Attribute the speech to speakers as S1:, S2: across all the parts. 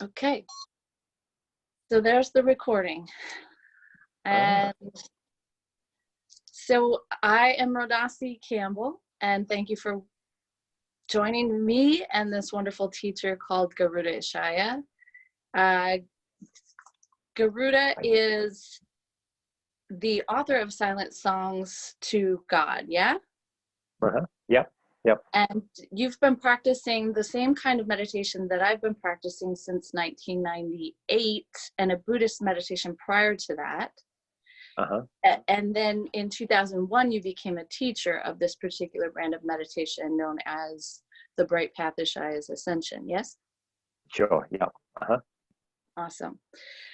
S1: Okay, so there's the recording. And so I am Rodasi Campbell, and thank you for joining me and this wonderful teacher called Garuda Ishaya. Garuda is the author of Silent Songs to God, yeah?
S2: Yep.
S1: And you've been practicing the same kind of meditation that I've been practicing since 1998, and a Buddhist meditation prior to that. And then in 2001, you became a teacher of this particular brand of meditation known as the Bright Path Ishayas Ascension, yes?
S2: Sure, yeah.
S1: Awesome.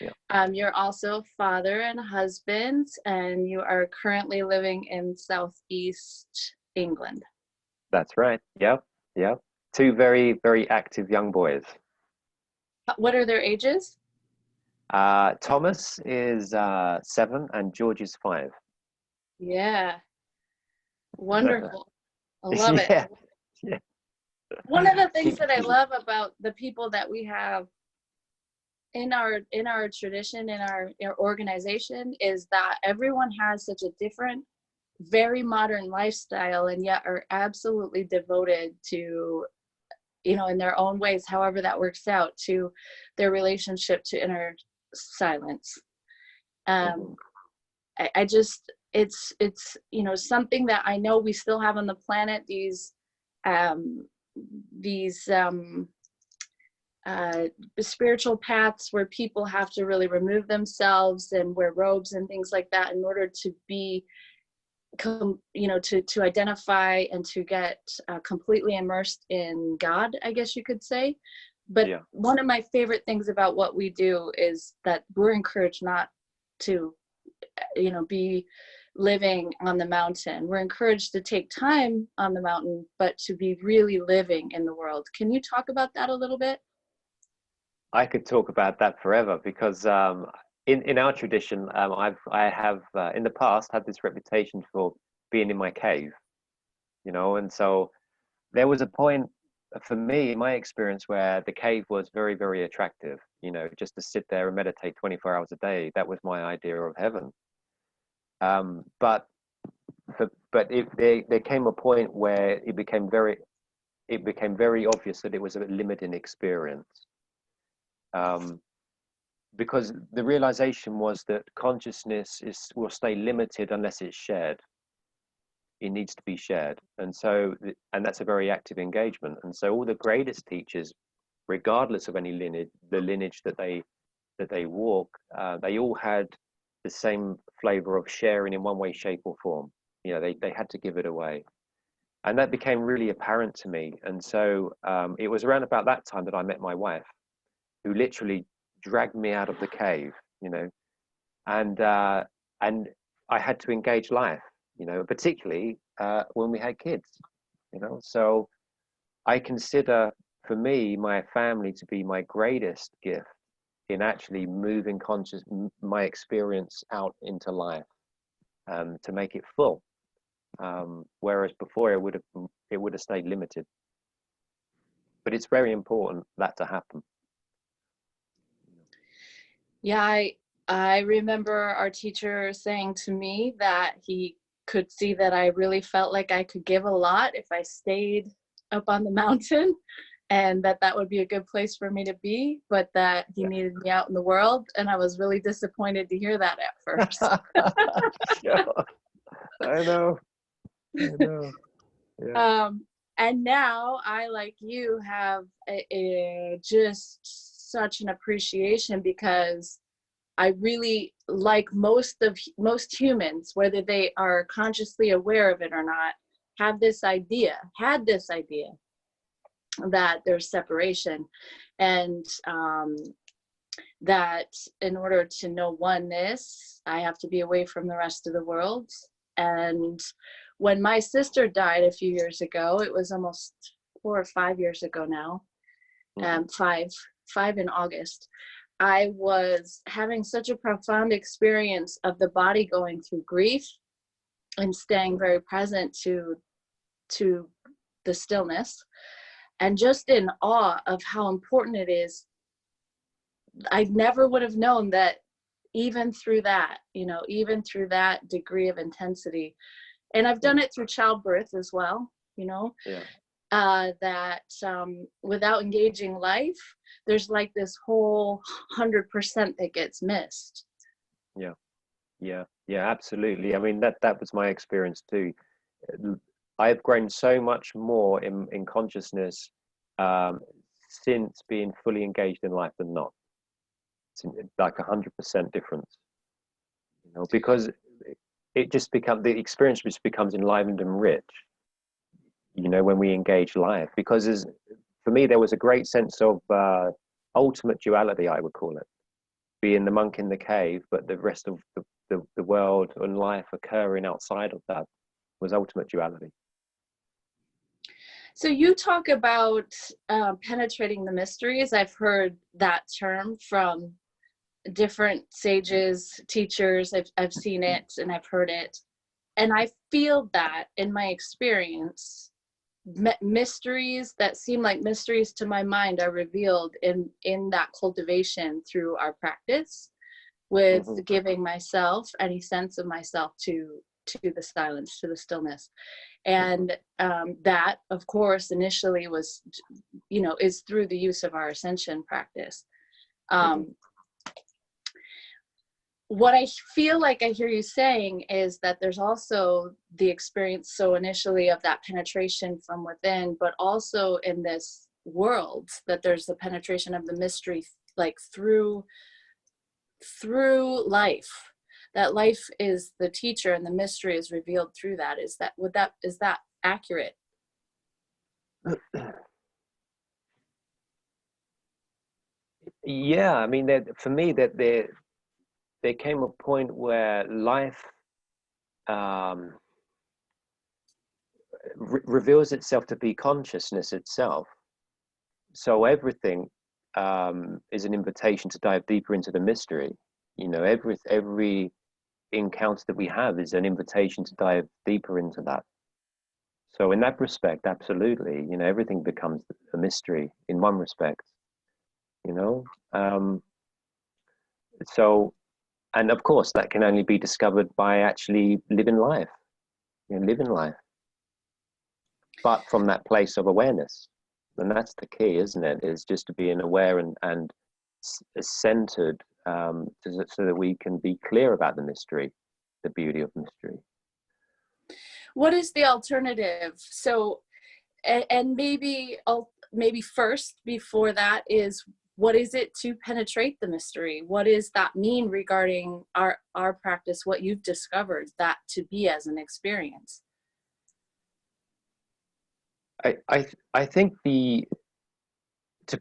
S2: Yeah.
S1: You're also father and husband, and you are currently living in Southeast England.
S2: That's right. Yep. Two very, very active young boys.
S1: What are their ages?
S2: Thomas is 7 and George is 5.
S1: Yeah. Wonderful. I love it.
S2: Yeah.
S1: One of the things that I love about the people that we have in our tradition, in our organization, is that everyone has such a different, very modern lifestyle, and yet are absolutely devoted to, in their own ways, however that works out, to their relationship to inner silence. I just, it's something that I know we still have on the planet, these spiritual paths where people have to really remove themselves and wear robes and things like that in order to be, to identify and to get completely immersed in God, I guess you could say. But one of my favorite things about what we do is that we're encouraged not to, be living on the mountain. We're encouraged to take time on the mountain, but to be really living in the world. Can you talk about that a little bit?
S2: I could talk about that forever, because in our tradition, I have in the past had this reputation for being in my cave, and so there was a point for me in my experience where the cave was very, very attractive, just to sit there and meditate 24 hours a day. That was my idea of heaven. But there came a point where it became very obvious that it was a limiting experience. Because the realization was that consciousness will stay limited unless it's shared. It needs to be shared, and that's a very active engagement. And so all the greatest teachers, regardless of any lineage that they walk, they all had the same flavor of sharing in one way, shape, or form. They had to give it away, and that became really apparent to me. And so it was around about that time that I met my wife, who literally dragged me out of the cave, and I had to engage life, particularly when we had kids, So I consider, for me, my family to be my greatest gift in actually moving my experience out into life, to make it full. Whereas before it would have stayed limited. But it's very important that to happen.
S1: Yeah, I remember our teacher saying to me that he could see that I really felt like I could give a lot if I stayed up on the mountain, and that would be a good place for me to be, but that he needed me out in the world. And I was really disappointed to hear that at first.
S2: I know. Yeah.
S1: And now I, like you, have just such an appreciation, because I really, like most humans, whether they are consciously aware of it or not, had this idea that there's separation, and that in order to know oneness, I have to be away from the rest of the world. And when my sister died a few years ago, it was almost 4 or 5 years ago now, five in August, I was having such a profound experience of the body going through grief and staying very present to the stillness, and just in awe of how important it is I never would have known that even through that, even through that degree of intensity. And I've done it through childbirth as well,
S2: Yeah.
S1: That without engaging life, there's like this whole 100% that gets missed.
S2: Yeah, absolutely. I mean, that was my experience too. I've grown so much more in consciousness since being fully engaged in life than not. It's like 100% difference, because it just becomes, the experience just becomes enlivened and rich, when we engage life. Because for me, there was a great sense of ultimate duality, I would call it, being the monk in the cave, but the rest of the world and life occurring outside of that was ultimate duality.
S1: So you talk about penetrating the mysteries. I've heard that term from different sages, teachers. I've seen it and I've heard it. And I feel that in my experience, mysteries that seem like mysteries to my mind are revealed in that cultivation through our practice, with giving myself any sense of myself to the silence, to the stillness. And that, of course, initially was, is through the use of our ascension practice. What I feel like I hear you saying is that there's also the experience, so initially, of that penetration from within, but also in this world, that there's the penetration of the mystery, like through life, that life is the teacher and the mystery is revealed through that. Is that accurate?
S2: Yeah, I mean, for me, that there came a point where life reveals itself to be consciousness itself. So everything is an invitation to dive deeper into the mystery. Every encounter that we have is an invitation to dive deeper into that. So in that respect, absolutely, everything becomes a mystery in one respect, so, and of course that can only be discovered by actually living life, but from that place of awareness. And that's the key, isn't it? Is just to be aware and centered, so that we can be clear about the mystery, the beauty of mystery.
S1: What is the alternative? So, and maybe first before that is, what is it to penetrate the mystery? What does that mean regarding our practice, what you've discovered that to be as an experience?
S2: I think to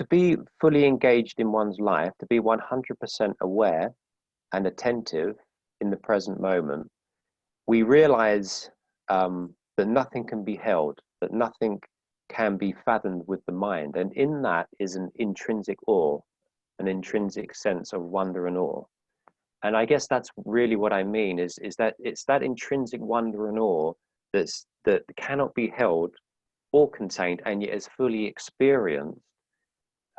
S2: be fully engaged in one's life, to be 100% aware and attentive in the present moment, we realize that nothing can be held, that nothing can be fathomed with the mind. And in that is an intrinsic awe, an intrinsic sense of wonder and awe. And I guess that's really what I mean, is that it's that intrinsic wonder and awe that cannot be held or contained, and yet is fully experienced.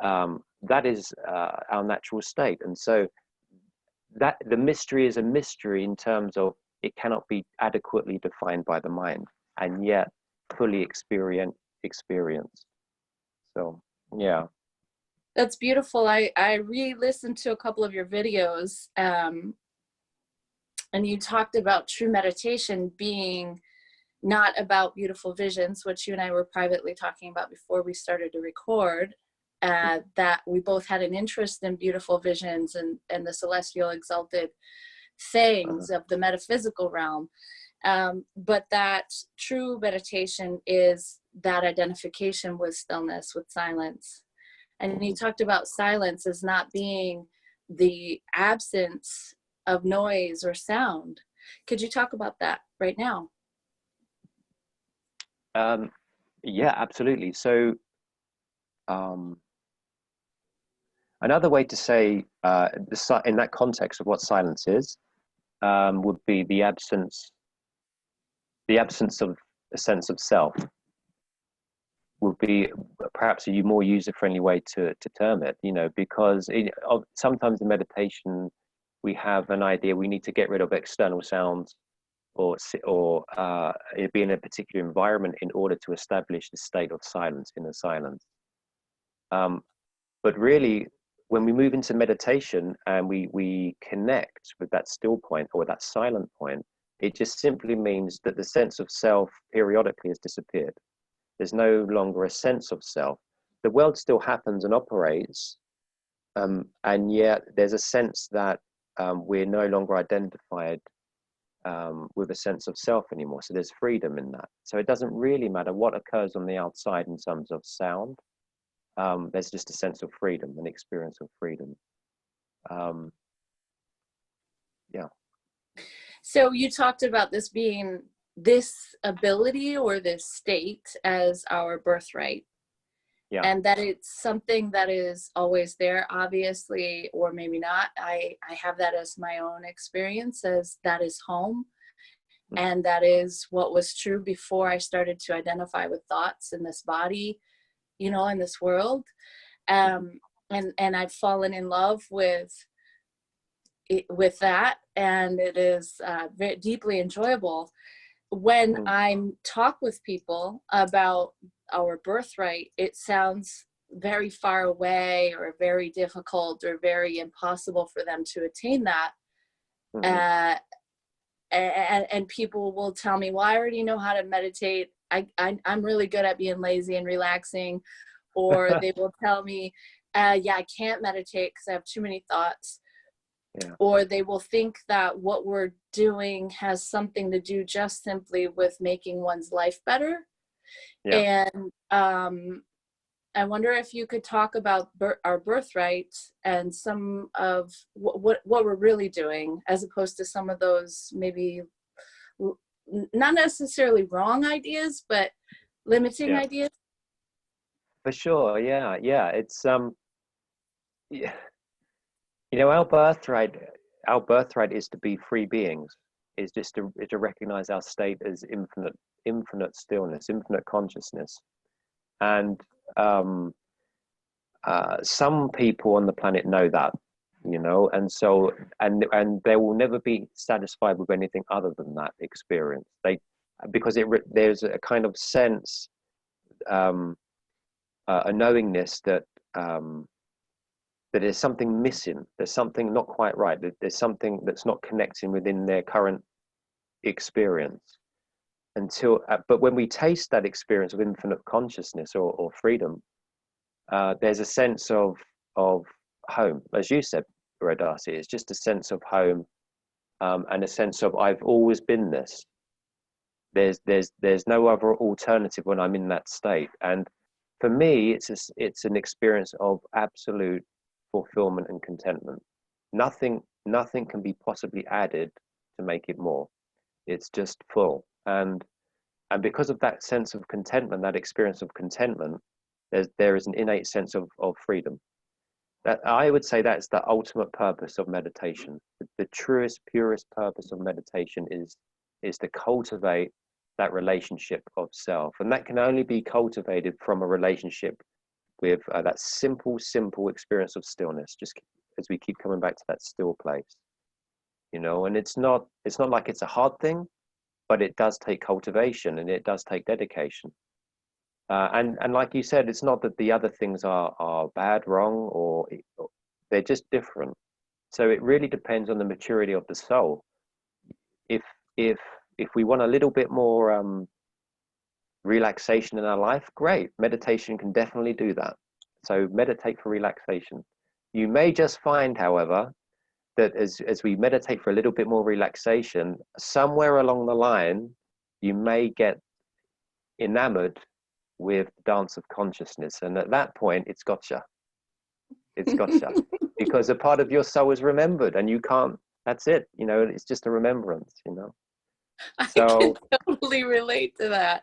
S2: That is our natural state. And so that the mystery is a mystery in terms of it cannot be adequately defined by the mind, and yet fully experienced. So yeah,
S1: that's beautiful. I re-listened to a couple of your videos, and you talked about true meditation being not about beautiful visions, which you and I were privately talking about before we started to record, that we both had an interest in beautiful visions and the celestial exalted things of the metaphysical realm. But that true meditation is that identification with stillness, with silence. And you talked about silence as not being the absence of noise or sound. Could you talk about that right now?
S2: Yeah, absolutely. So another way to say in that context of what silence is would be the absence of a sense of self. would be perhaps a more user-friendly way to term it, because sometimes in meditation we have an idea we need to get rid of external sounds or be in a particular environment in order to establish the state of silence, inner silence. But really, when we move into meditation and we connect with that still point or that silent point, it just simply means that the sense of self periodically has disappeared. There's no longer a sense of self. The world still happens and operates, and yet there's a sense that we're no longer identified with a sense of self anymore. So there's freedom in that. So it doesn't really matter what occurs on the outside in terms of sound. There's just a sense of freedom, an experience of freedom. Yeah.
S1: So you talked about this being this ability or this state as our birthright. Yeah. And that it's something that is always there, obviously, or maybe not. I have that as my own experience, as that is home. Mm-hmm. And that is what was true before I started to identify with thoughts in this body, in this world. And I've fallen in love with that, and it is very deeply enjoyable. When I talk with people about our birthright, it sounds very far away or very difficult or very impossible for them to attain that. Mm-hmm. And people will tell me, well, I already know how to meditate. I'm really good at being lazy and relaxing. Or they will tell me, yeah, I can't meditate because I have too many thoughts. Yeah. Or they will think that what we're doing has something to do just simply with making one's life better. Yeah. And I wonder if you could talk about our birthright and some of what we're really doing, as opposed to some of those maybe not necessarily wrong ideas, but limiting ideas.
S2: For sure, yeah. It's our birthright is to be free beings. Is just to recognize our state as infinite stillness, infinite consciousness. And some people on the planet know that, and so and they will never be satisfied with anything other than that experience. Because there's a kind of sense, a knowingness that there's something missing, there's something not quite right, that there's something that's not connecting within their current experience. But when we taste that experience of infinite consciousness or freedom, there's a sense of home, as you said, Rodasi. It's just a sense of home, and a sense of I've always been this. There's no other alternative when I'm in that state. And for me, it's an experience of absolute fulfillment and contentment. Nothing can be possibly added to make it more. It's just full. And because of that sense of contentment, that experience of contentment, there is an innate sense of freedom. That I would say that's the ultimate purpose of meditation. The truest, purest purpose of meditation is to cultivate that relationship of self. And that can only be cultivated from a relationship with that simple experience of stillness, just as we keep coming back to that still place, and it's not like it's a hard thing, but it does take cultivation and it does take dedication. And like you said, it's not that the other things are bad, wrong, or they're just different. So it really depends on the maturity of the soul. If we want a little bit more relaxation in our life, great. Meditation can definitely do that. So meditate for relaxation. You may just find, however, that as we meditate for a little bit more relaxation, somewhere along the line, you may get enamored with the dance of consciousness. And at that point, it's gotcha. It's gotcha. Because a part of your soul is remembered and you can't, that's it. It's just a remembrance,
S1: So, I can totally relate to that.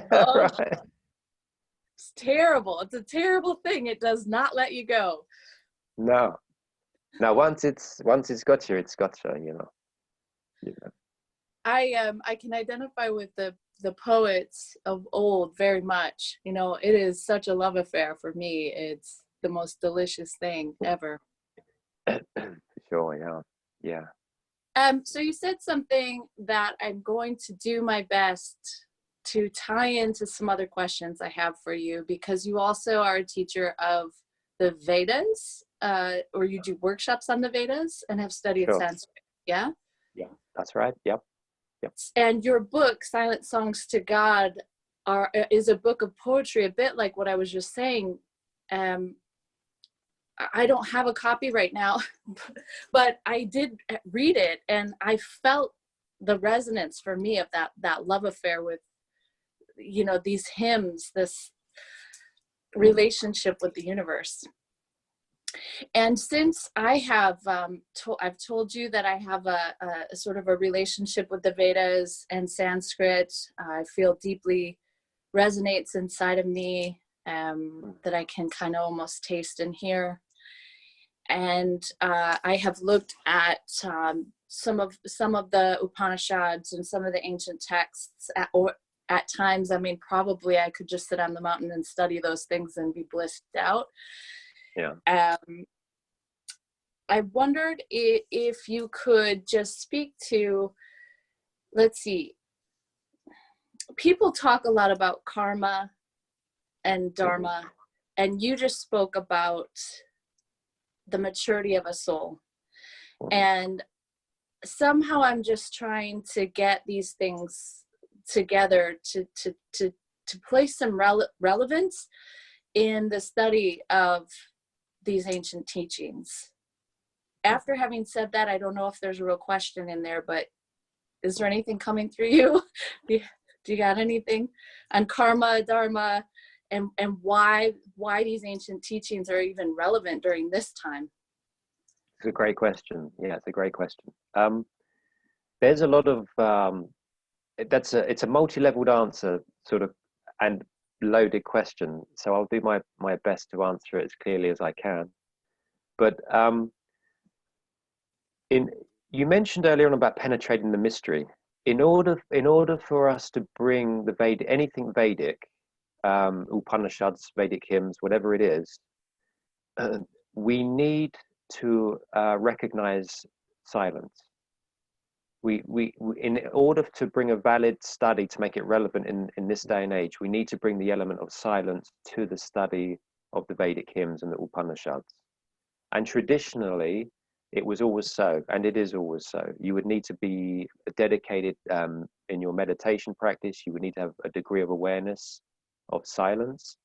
S2: Right.
S1: It's terrible. It's a terrible thing. It does not let you go.
S2: No. Now, once it's got you, it's got you.
S1: I can identify with the the poets of old very much. You know, it is such a love affair for me. It's the most delicious thing ever.
S2: Sure, yeah. Yeah.
S1: So you said something that I'm going to do my best to tie into some other questions I have for you, because you also are a teacher of the Vedas, or you do workshops on the Vedas and have studied
S2: Sure.
S1: Sanskrit. Yeah?
S2: Yeah, that's right. Yep. Yep.
S1: And your book, Silent Songs to God, is a book of poetry, a bit like what I was just saying. I don't have a copy right now, but I did read it, and I felt the resonance for me of that love affair with, you know, these hymns, this relationship with the universe. And since I have, I've told you that I have a sort of a relationship with the Vedas and Sanskrit, I feel deeply resonates inside of me, that I can kind of almost taste and hear. And I have looked at some of the Upanishads and some of the ancient texts at times. I mean, probably I could just sit on the mountain and study those things and be blissed out.
S2: Yeah.
S1: I wondered if you could just speak to, let's see, people talk a lot about karma and dharma, and you just spoke about the maturity of a soul. And somehow I'm just trying to get these things together to place some relevance in the study of these ancient teachings. After having said that, I don't know if there's a real question in there, but is there anything coming through you? Do you got anything on karma, dharma, and why these ancient teachings are even relevant during this time?
S2: It's a great question. Yeah, it's a great question. There's a lot of it's a multi-leveled answer, sort of, and loaded question. So I'll do my best to answer it as clearly as I can. But you mentioned earlier on about penetrating the mystery. In order for us to bring the Vedic, anything Vedic, Upanishads, Vedic hymns, whatever it is, we need to recognize silence. We in order to bring a valid study to make it relevant in this day and age, we need to bring the element of silence to the study of the Vedic hymns and the Upanishads. And traditionally, it was always so, and it is always so. You would need to be dedicated in your meditation practice. You would need to have a degree of awareness of silence.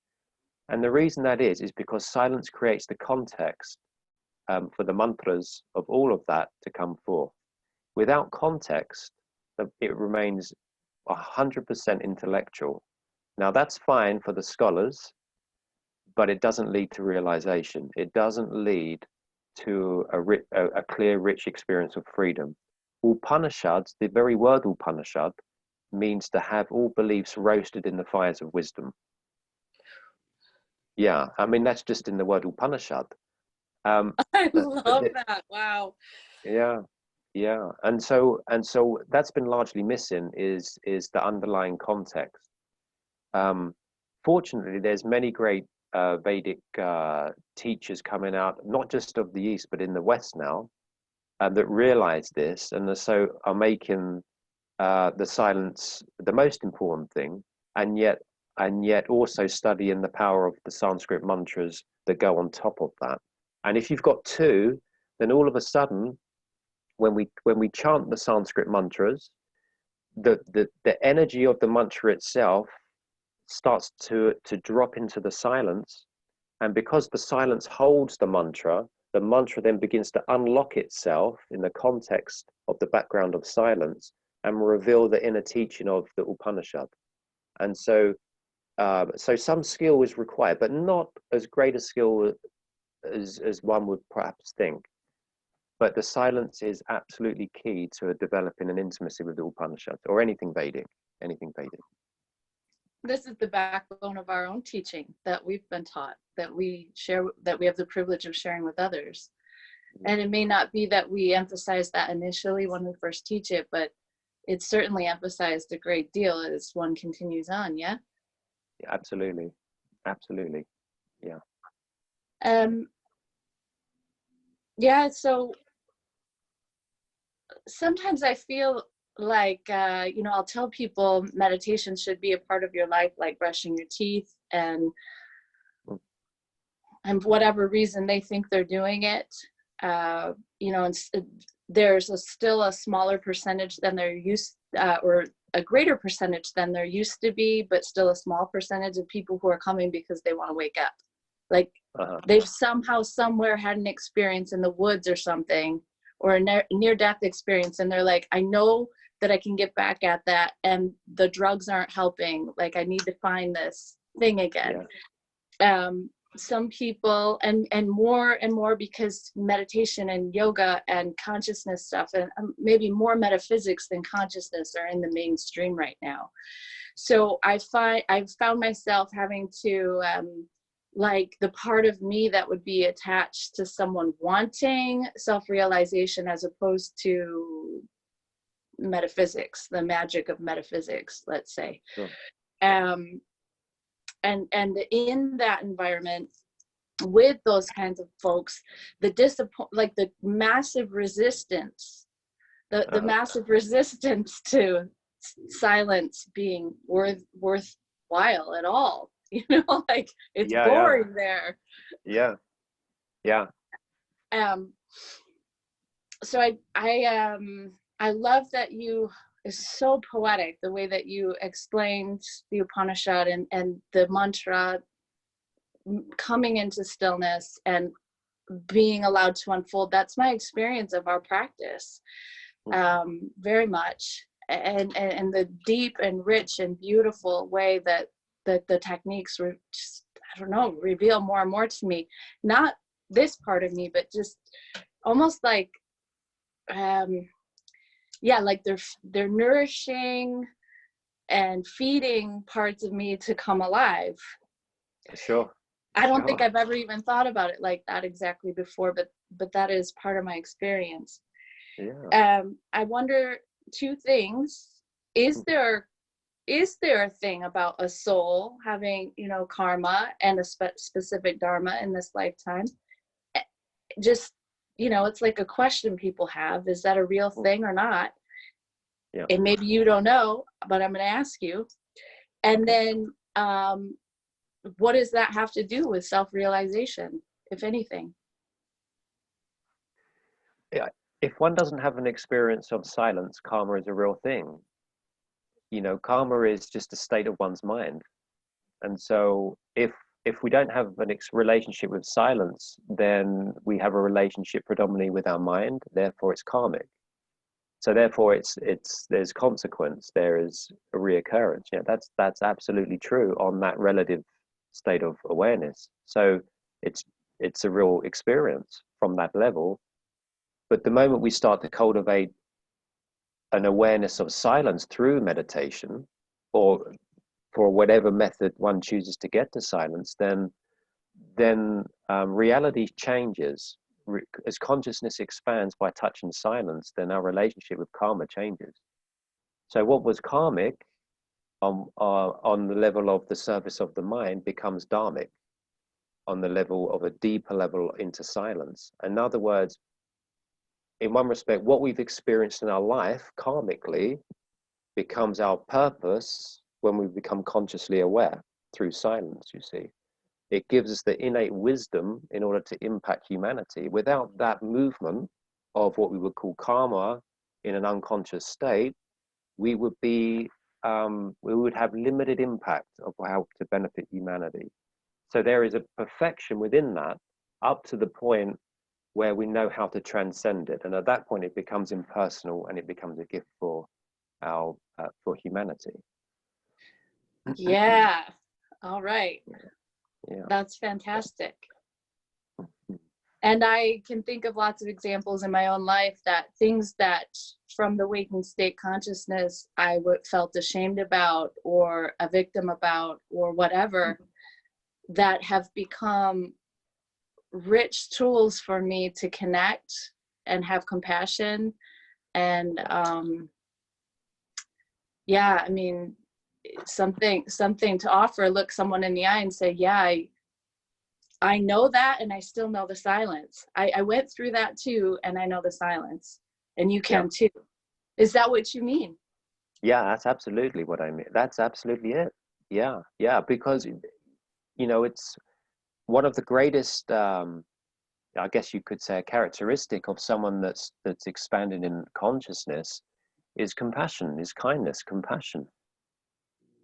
S2: And the reason that is because silence creates the context for the mantras of all of that to come forth. Without context, it remains 100% intellectual. Now that's fine for the scholars, but it doesn't lead to realization. It doesn't lead to a clear, rich experience of freedom. Upanishads, the very word Upanishad, means to have all beliefs roasted in the fires of wisdom. Yeah, I mean, that's just in the word Upanishad.
S1: I love that. Wow.
S2: Yeah. And so that's been largely missing is the underlying context. Fortunately, there's many great Vedic teachers coming out, not just of the East, but in the West now, that realize this, and so are making the silence the most important thing, and yet also studying the power of the Sanskrit mantras that go on top of that. And if you've got two, then all of a sudden, when we chant the Sanskrit mantras, the energy of the mantra itself starts to drop into the silence, and because the silence holds the mantra then begins to unlock itself in the context of the background of silence and reveal the inner teaching of the Upanishad. And so some skill is required, but not as great a skill as one would perhaps think. But the silence is absolutely key to developing an intimacy with the Upanishads or anything Vedic.
S1: This is the backbone of our own teaching that we've been taught, that we share, that we have the privilege of sharing with others. And it may not be that we emphasize that initially when we first teach it, but it's certainly emphasized a great deal as one continues on. Yeah.
S2: Absolutely. Absolutely. Yeah.
S1: Yeah. So sometimes I feel like, I'll tell people meditation should be a part of your life, like brushing your teeth, and whatever reason they think they're doing it, there's still a smaller percentage than they're used, or a greater percentage than there used to be, but still a small percentage of people who are coming because they want to wake up. Like they've somehow somewhere had an experience in the woods or something, or a near-death experience, and they're like, I know that I can get back at that, and the drugs aren't helping. Like, I need to find this thing again. Yeah. Some people, and more because meditation and yoga and consciousness stuff, and maybe more metaphysics than consciousness, are in the mainstream right now. So I've found myself having to, like, the part of me that would be attached to someone wanting self-realization as opposed to metaphysics, the magic of metaphysics, let's say. Sure. And in that environment with those kinds of folks, the massive resistance, the massive resistance to silence being worthwhile at all. Like, it's boring there. Yeah. So I love that is so poetic, the way that you explained the Upanishad and the mantra, coming into stillness and being allowed to unfold. That's my experience of our practice, very much, and the deep and rich and beautiful way that the techniques were just, I don't know, reveal more and more to me. Not this part of me, but just almost like, like they're nourishing and feeding parts of me to come alive.
S2: Sure.
S1: I don't think I've ever even thought about it like that exactly before, but that is part of my experience. Yeah. I wonder two things. Is there a thing about a soul having, karma and a specific dharma in this lifetime? Just, it's like a question people have. Is that a real thing or not? Yeah. And maybe you don't know, but I'm going to ask you. And then, what does that have to do with self-realization, if anything?
S2: Yeah. If one doesn't have an experience of silence, karma is a real thing. Karma is just a state of one's mind. And so if we don't have a relationship with silence, then we have a relationship predominantly with our mind, therefore it's karmic. So therefore there's consequence, there is a reoccurrence. That's absolutely true on that relative state of awareness. So it's a real experience from that level. But the moment we start to cultivate an awareness of silence through meditation, or for whatever method one chooses to get to silence, then reality changes. As consciousness expands by touching silence, then our relationship with karma changes. So what was karmic on the level of the surface of the mind becomes dharmic on the level of a deeper level into silence. In other words, in one respect, what we've experienced in our life karmically becomes our purpose when we become consciously aware through silence, you see. It gives us the innate wisdom in order to impact humanity. Without that movement of what we would call karma in an unconscious state, we would have limited impact of how to benefit humanity. So there is a perfection within that, up to the point where we know how to transcend it. And at that point, it becomes impersonal and it becomes a gift for humanity.
S1: Yeah. All right.
S2: Yeah.
S1: That's fantastic. And I can think of lots of examples in my own life that things that from the waking state consciousness I felt ashamed about or a victim about or whatever, that have become rich tools for me to connect and have compassion and yeah, I mean, something to offer, look someone in the eye and say, yeah, I know that, and I still know the silence. I went through that too, and I know the silence, and you can too. Is that what you mean?
S2: Yeah, that's absolutely what I mean. That's absolutely it. Yeah, yeah, because it's one of the greatest, I guess you could say, a characteristic of someone that's expanded in consciousness is compassion, is kindness, compassion.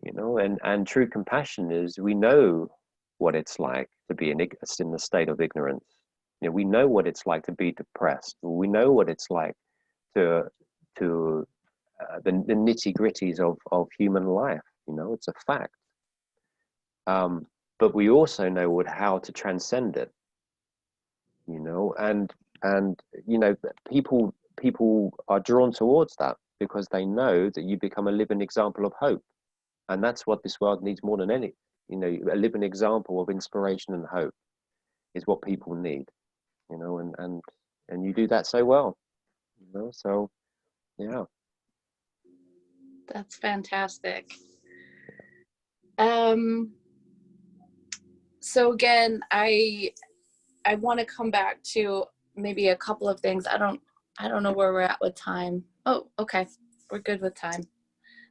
S2: And true compassion is, we know what it's like to be in the state of ignorance. We know what it's like to be depressed. We know what it's like to the nitty-gritties of human life. It's a fact. But we also know how to transcend it. And people are drawn towards that because they know that you become a living example of hope. And that's what this world needs more than any. A living example of inspiration and hope is what people need. And you do that so well. So yeah.
S1: That's fantastic. So again, I want to come back to maybe a couple of things. I don't know where we're at with time. Oh, okay. We're good with time.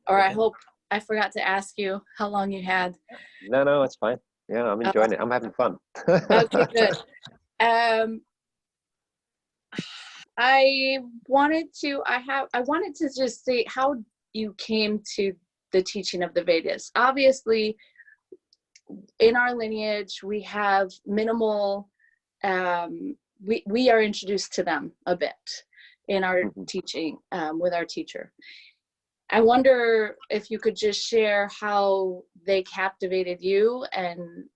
S1: Or I hope I forgot to ask you how long you had.
S2: No, it's fine. Yeah, I'm enjoying it. I'm having fun.
S1: Okay, good. I wanted to just say how you came to the teaching of the Vedas. Obviously, in our lineage, we have minimal, we are introduced to them a bit in our teaching with our teacher. I wonder if you could just share how they captivated you and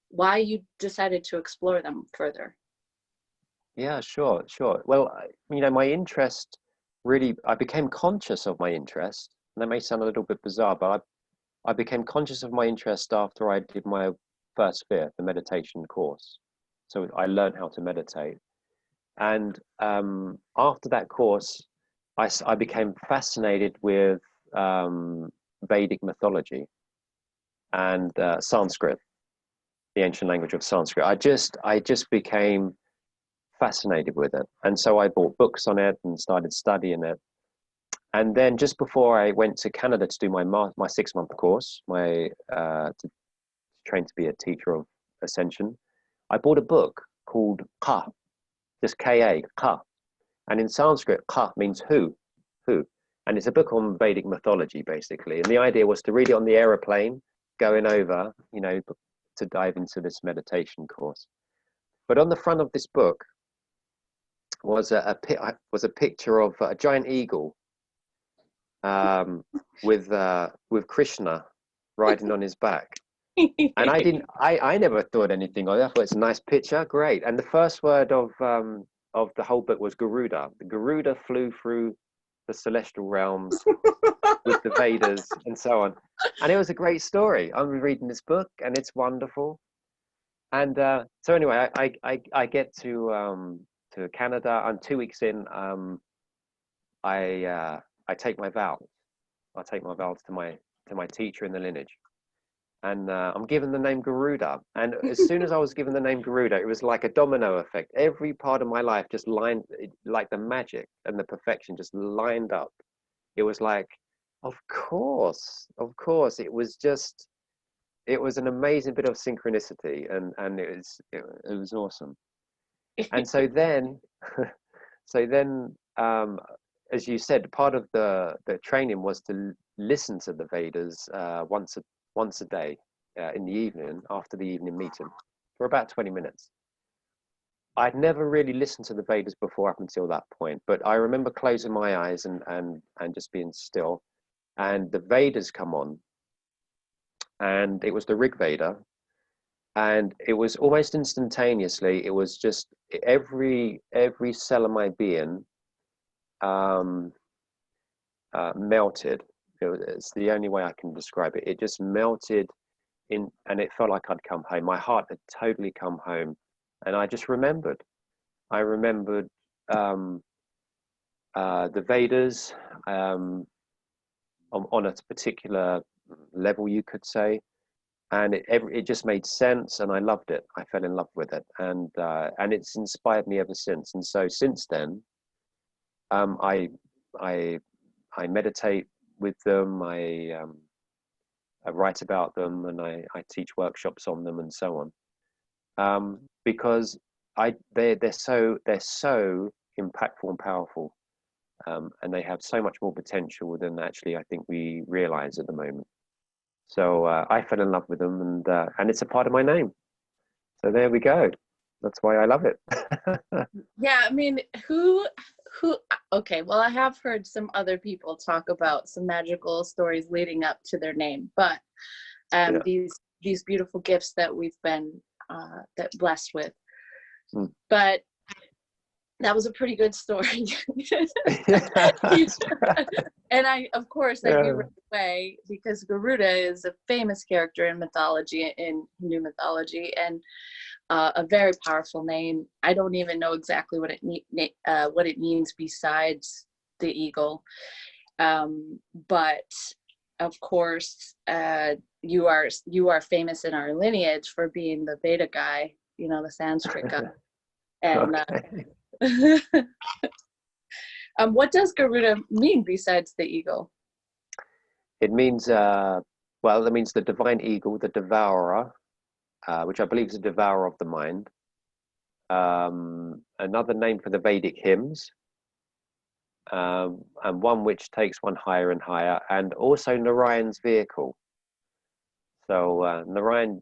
S1: why you decided to explore them further.
S2: Yeah, sure. Well, my interest really, I became conscious of my interest. And that may sound a little bit bizarre, but I became conscious of my interest after I did my first sphere, the meditation course. So I learned how to meditate. And after that course, I became fascinated with Vedic mythology and Sanskrit, the ancient language of Sanskrit. I just became fascinated with it, and so I bought books on it and started studying it. And then just before I went to Canada to do my 6-month course, to train to be a teacher of Ascension, I bought a book called Ka, just Ka, Ka. And in Sanskrit, Ka means who. And it's a book on Vedic mythology, basically. And the idea was to read it on the aeroplane going over, to dive into this meditation course. But on the front of this book was a picture of a giant eagle with Krishna riding on his back. And I never thought anything of it. I thought it's a nice picture, great. And the first word of the whole book was Garuda. The Garuda flew through the celestial realms with the Vedas and so on. And it was a great story. I'm reading this book and it's wonderful. And so anyway, I get to Canada. I'm 2 weeks in. I take my vows. I take my vows to my teacher in the lineage. And I'm given the name Garuda. And as soon as I was given the name Garuda, it was like a domino effect. Every part of my life just lined, like the magic and the perfection just lined up. It was like, of course. It was an amazing bit of synchronicity, and it was awesome. And so then, as you said, part of the training was to listen to the Vedas once a day in the evening after the evening meeting for about 20 minutes. I'd never really listened to the Vedas before up until that point, but I remember closing my eyes and just being still, and the Vedas come on, and it was the Rig Veda, and it was almost instantaneously. It was just every cell of my being melted. It's the only way I can describe it. It just melted in, and it felt like I'd come home. My heart had totally come home, and I just remembered. I remembered the Vedas. on a particular level, you could say. And it just made sense, and I loved it. I fell in love with it, and it's inspired me ever since. And so since then, I meditate with them. I write about them, and I teach workshops on them, and so on. Because they're so impactful and powerful, and they have so much more potential than actually I think we realize at the moment. So I fell in love with them, and it's a part of my name. So there we go. That's why I love it.
S1: Yeah, I mean, who? Okay, well, I have heard some other people talk about some magical stories leading up to their name, but
S2: Yeah.
S1: these beautiful gifts that we've been blessed with. But that was a pretty good story. And I gave it away because Garuda is a famous character in mythology, in Hindu mythology, and a very powerful name. I don't even know exactly what it means besides the eagle. But of course, you are famous in our lineage for being the Veda guy, the Sanskrit guy. And what does Garuda mean besides the eagle?
S2: It means, it means the divine eagle, the devourer, which I believe is a devourer of the mind. Another name for the Vedic hymns, and one which takes one higher and higher, and also Narayan's vehicle. So Narayan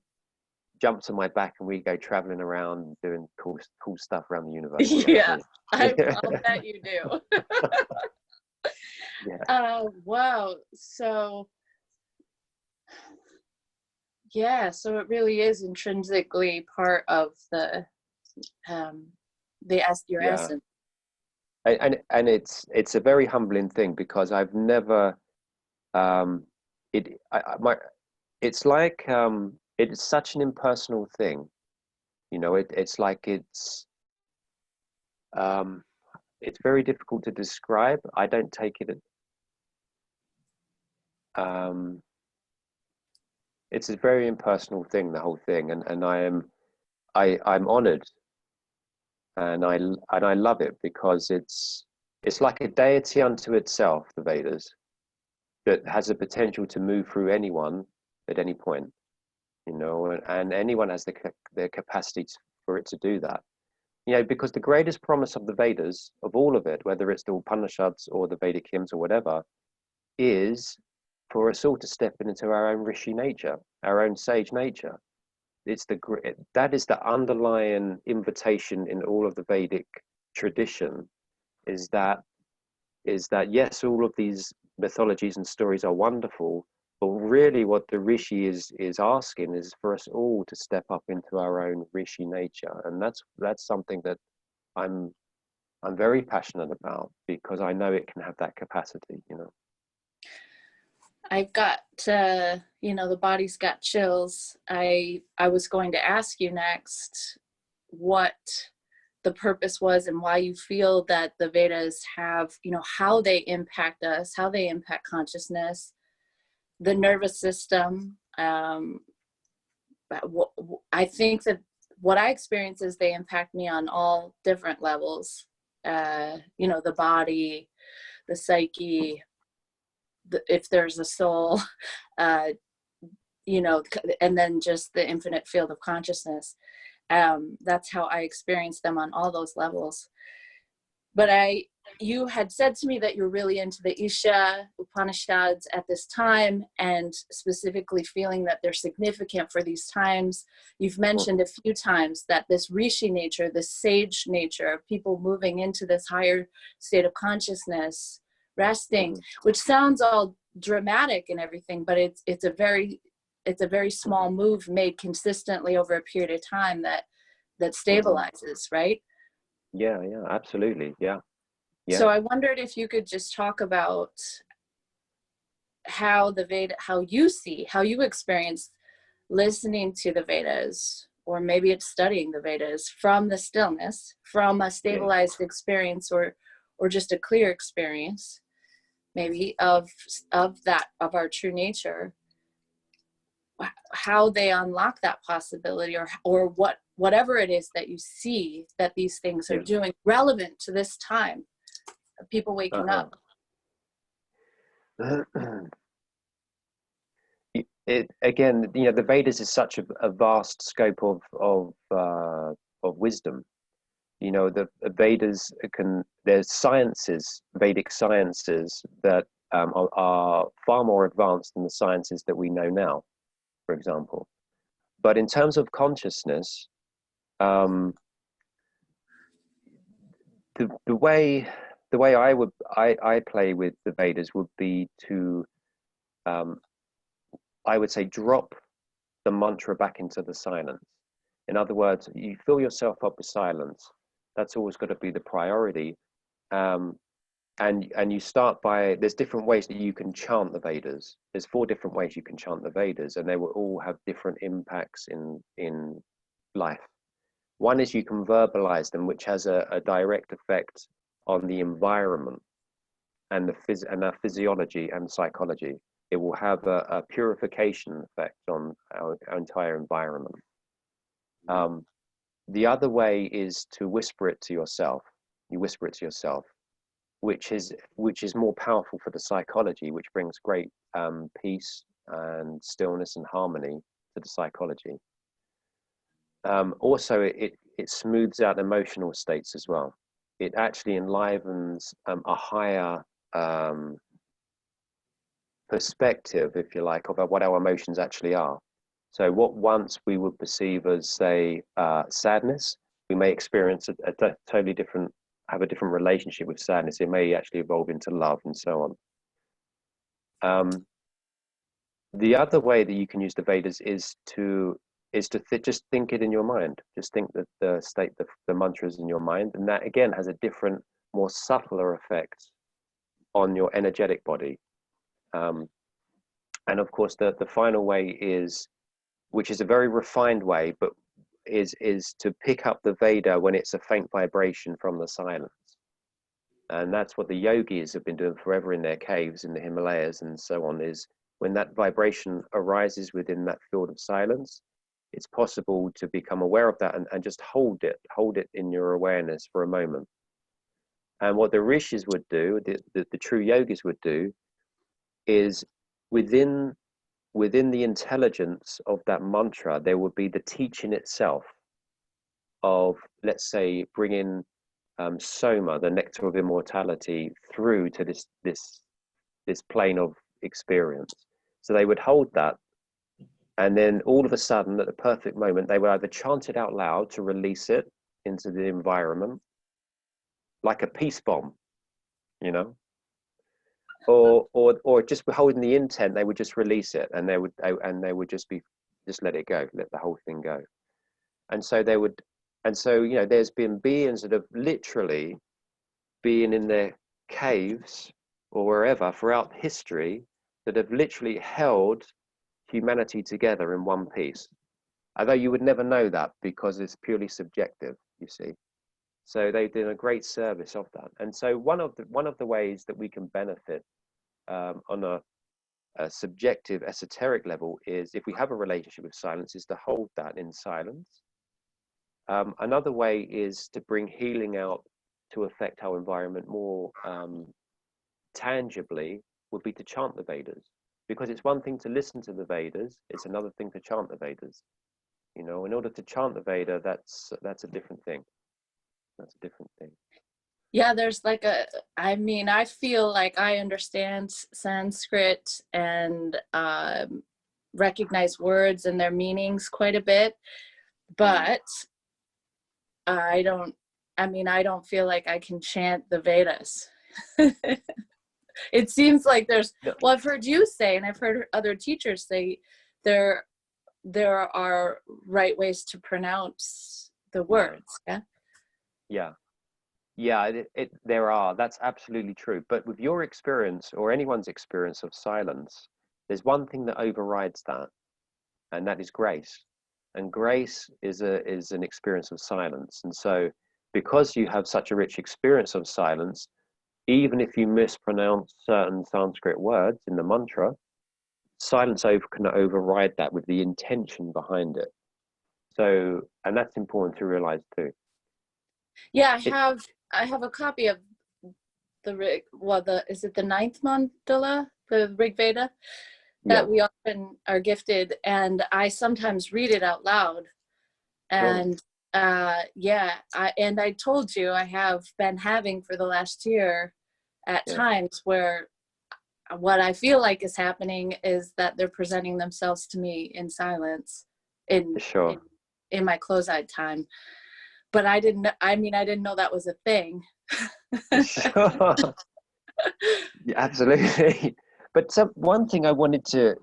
S2: jumps on my back and we go traveling around doing cool stuff around the universe.
S1: Yeah, I'll bet you do.
S2: Yeah.
S1: Wow. So yeah, so it really is intrinsically part of your essence.
S2: And it's a very humbling thing, because I've never it's like it's such an impersonal thing, it's like it's very difficult to describe. I don't take it it's a very impersonal thing, the whole thing, and I'm honored, and I love it, because it's like a deity unto itself, the Vedas, that has the potential to move through anyone at any point, and anyone has the capacity for it to do that. Because the greatest promise of the Vedas, of all of it, whether it's the Upanishads or the Vedic hymns or whatever, is for us all to step into our own rishi nature, our own sage nature. That is the underlying invitation in all of the Vedic tradition, is that yes, all of these mythologies and stories are wonderful, but really what the rishi is asking is for us all to step up into our own rishi nature. And that's something that I'm very passionate about, because I know it can have that capacity.
S1: I've got the body's got chills. I was going to ask you next what the purpose was and why you feel that the Vedas have, how they impact us, how they impact consciousness, the nervous system. But I think that what I experience is they impact me on all different levels. The body, the psyche, if there's a soul, and then just the infinite field of consciousness. That's how I experience them on all those levels. But you had said to me that you're really into the Isha Upanishads at this time, and specifically feeling that they're significant for these times. You've mentioned a few times that this rishi nature, this sage nature of people moving into this higher state of consciousnness, resting, which sounds all dramatic and everything, but it's a very small move made consistently over a period of time that stabilizes, right?
S2: Yeah, absolutely. Yeah.
S1: So I wondered if you could just talk about how how you experience listening to the Vedas, or maybe it's studying the Vedas from the stillness, from a stabilized experience, or just a clear experience. maybe of our true nature, how they unlock that possibility, or whatever it is that you see that these things are doing relevant to this time of people waking up.
S2: Again, the Vedas is such a vast scope of wisdom. The Vedas there's sciences, Vedic sciences that are far more advanced than the sciences that we know now, for example. But in terms of consciousness, the way I play with the Vedas would be to I would say drop the mantra back into the silence. In other words, you fill yourself up with silence. That's always got to be the priority. And you start by, there's different ways that you can chant the Vedas. There's 4 different ways you can chant the Vedas, and they will all have different impacts in life. One is you can verbalize them, which has a direct effect on the environment and our physiology and psychology. It will have a purification effect on our entire environment. The other way is to whisper it to yourself. You whisper it to yourself, which is more powerful for the psychology, which brings great peace and stillness and harmony to the psychology. Also, it smooths out emotional states as well. It actually enlivens a higher perspective, if you like, of what our emotions actually are. So what once we would perceive as, say, sadness, we may experience a totally different, have a different relationship with sadness. It may actually evolve into love and so on. The other way that you can use the Vedas is to just think it in your mind. Just think that the mantras in your mind, and that again has a different, more subtler effect on your energetic body. And of course, the final way is, which is a very refined way, but is to pick up the Veda when it's a faint vibration from the silence. And that's what the yogis have been doing forever in their caves in the Himalayas and so on, is when that vibration arises within that field of silence, it's possible to become aware of that and just hold it in your awareness for a moment. And what the rishis would do, the true yogis would do, is within the intelligence of that mantra, there would be the teaching itself of, let's say, bringing soma, the nectar of immortality, through to this plane of experience. So they would hold that, and then all of a sudden, at the perfect moment, they would either chant it out loud to release it into the environment, like a peace bomb, or just holding the intent, they would just release it, and they would just let it go, let the whole thing go. And so there's been beings that have literally been in their caves or wherever throughout history that have literally held humanity together in one piece. Although you would never know that because it's purely subjective, you see. So they've done a great service of that. And so one of the ways that we can benefit on a subjective, esoteric level is, if we have a relationship with silence, is to hold that in silence. Another way is to bring healing out to affect our environment more tangibly, would be to chant the Vedas. Because it's one thing to listen to the Vedas, it's another thing to chant the Vedas. In order to chant the Veda, that's a different thing. That's a different thing.
S1: Yeah, there's I feel like I understand Sanskrit and recognize words and their meanings quite a bit, but I don't feel like I can chant the Vedas. It seems like well, I've heard you say, and I've heard other teachers say, there are right ways to pronounce the words.
S2: There are. That's absolutely true. But with your experience, or anyone's experience of silence, there's one thing that overrides that, and that is grace. And grace is an experience of silence. And so, because you have such a rich experience of silence, even if you mispronounce certain Sanskrit words in the mantra, silence can override that with the intention behind it. So, and that's important to realize too.
S1: Yeah, I have a copy of is it the ninth mandala, the Rig Veda, that we often are gifted, and I sometimes read it out loud. And I told you I have been having for the last year at times where what I feel like is happening is that they're presenting themselves to me in silence in my close-eyed time. But I didn't know that was a thing.
S2: Sure. Yeah, absolutely. But one thing I wanted to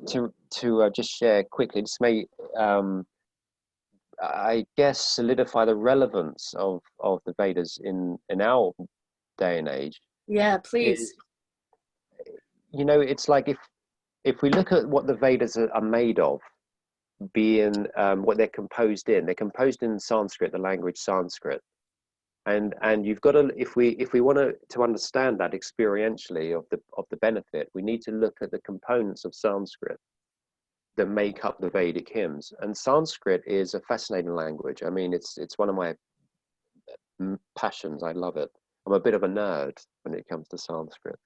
S2: just share quickly, this may I guess solidify the relevance of the Vedas in our day and age.
S1: Yeah, please.
S2: It's like if we look at what the Vedas are made of, being what they're composed in Sanskrit, the language Sanskrit. And you've got to, if we want to understand that experientially of the benefit, we need to look at the components of Sanskrit that make up the Vedic hymns. And Sanskrit is a fascinating language. I mean, it's one of my passions. I love it. I'm a bit of a nerd when it comes to Sanskrit.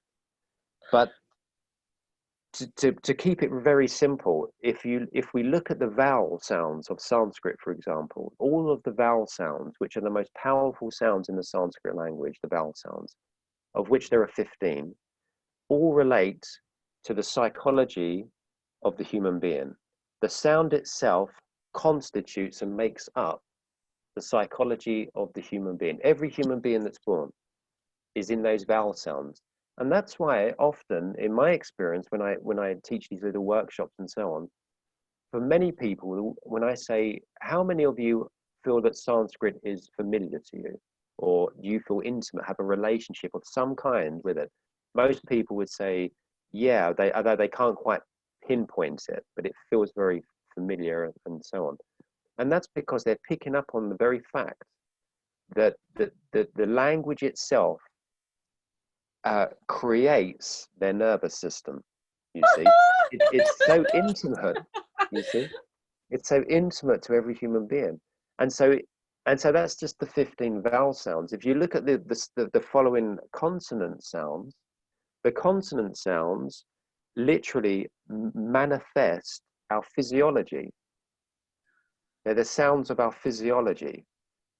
S2: But to keep it very simple, if we look at the vowel sounds of Sanskrit, for example, all of the vowel sounds, which are the most powerful sounds in the Sanskrit language, the vowel sounds, of which there are 15, all relate to the psychology of the human being. The sound itself constitutes and makes up the psychology of the human being. Every human being that's born is in those vowel sounds. And that's why often, in my experience, when I teach these little workshops and so on, for many people, when I say, how many of you feel that Sanskrit is familiar to you? Or do you feel intimate, have a relationship of some kind with it? Most people would say, yeah, although they can't quite pinpoint it, but it feels very familiar and so on. And that's because they're picking up on the very fact that the language itself creates their nervous system. You see, it's so intimate. You see, it's so intimate to every human being, and so that's just the 15 vowel sounds. If you look at the following consonant sounds, the consonant sounds literally manifest our physiology. They're the sounds of our physiology.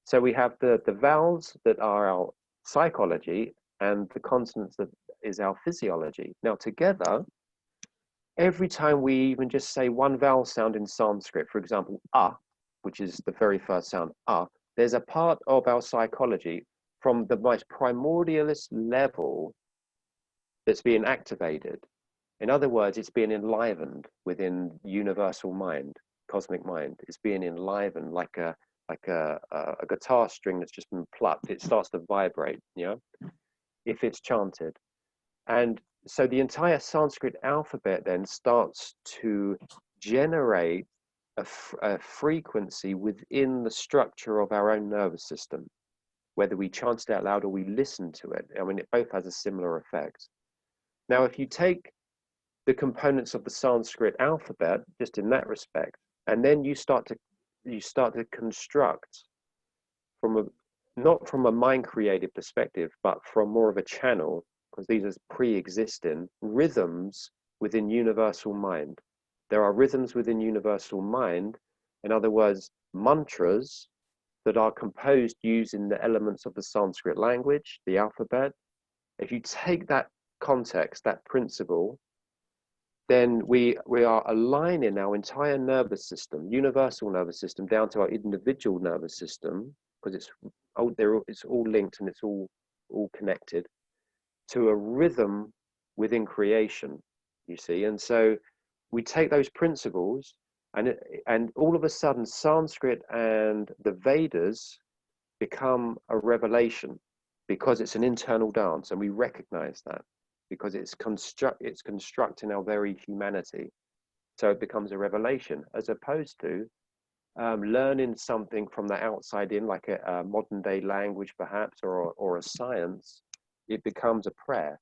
S2: So we have the vowels that are our psychology, and the consonants that is our physiology. Now together, every time we even just say one vowel sound in Sanskrit, for example, which is the very first sound, there's a part of our psychology from the most primordialist level that's being activated. In other words, it's being enlivened within universal mind, cosmic mind. It's being enlivened like a guitar string that's just been plucked. It starts to vibrate, if it's chanted. And so the entire Sanskrit alphabet then starts to generate a frequency within the structure of our own nervous system, whether we chant it out loud or we listen to it. I mean, it both has a similar effect. Now, if you take the components of the Sanskrit alphabet, just in that respect, and then you start to construct not from a mind created perspective, but from more of a channel, because these are pre-existing rhythms within universal mind. There are rhythms within universal mind, in other words, mantras that are composed using the elements of the Sanskrit language, the alphabet. If you take that context, that principle, then we are aligning our entire nervous system, universal nervous system, down to our individual nervous system, because it's all linked and it's all connected to a rhythm within creation, you see. And so we take those principles, and all of a sudden Sanskrit and the Vedas become a revelation, because it's an internal dance, and we recognize that, because it's constructing our very humanity. So it becomes a revelation, as opposed to learning something from the outside in, like a modern day language perhaps, or a science, it becomes a prayer,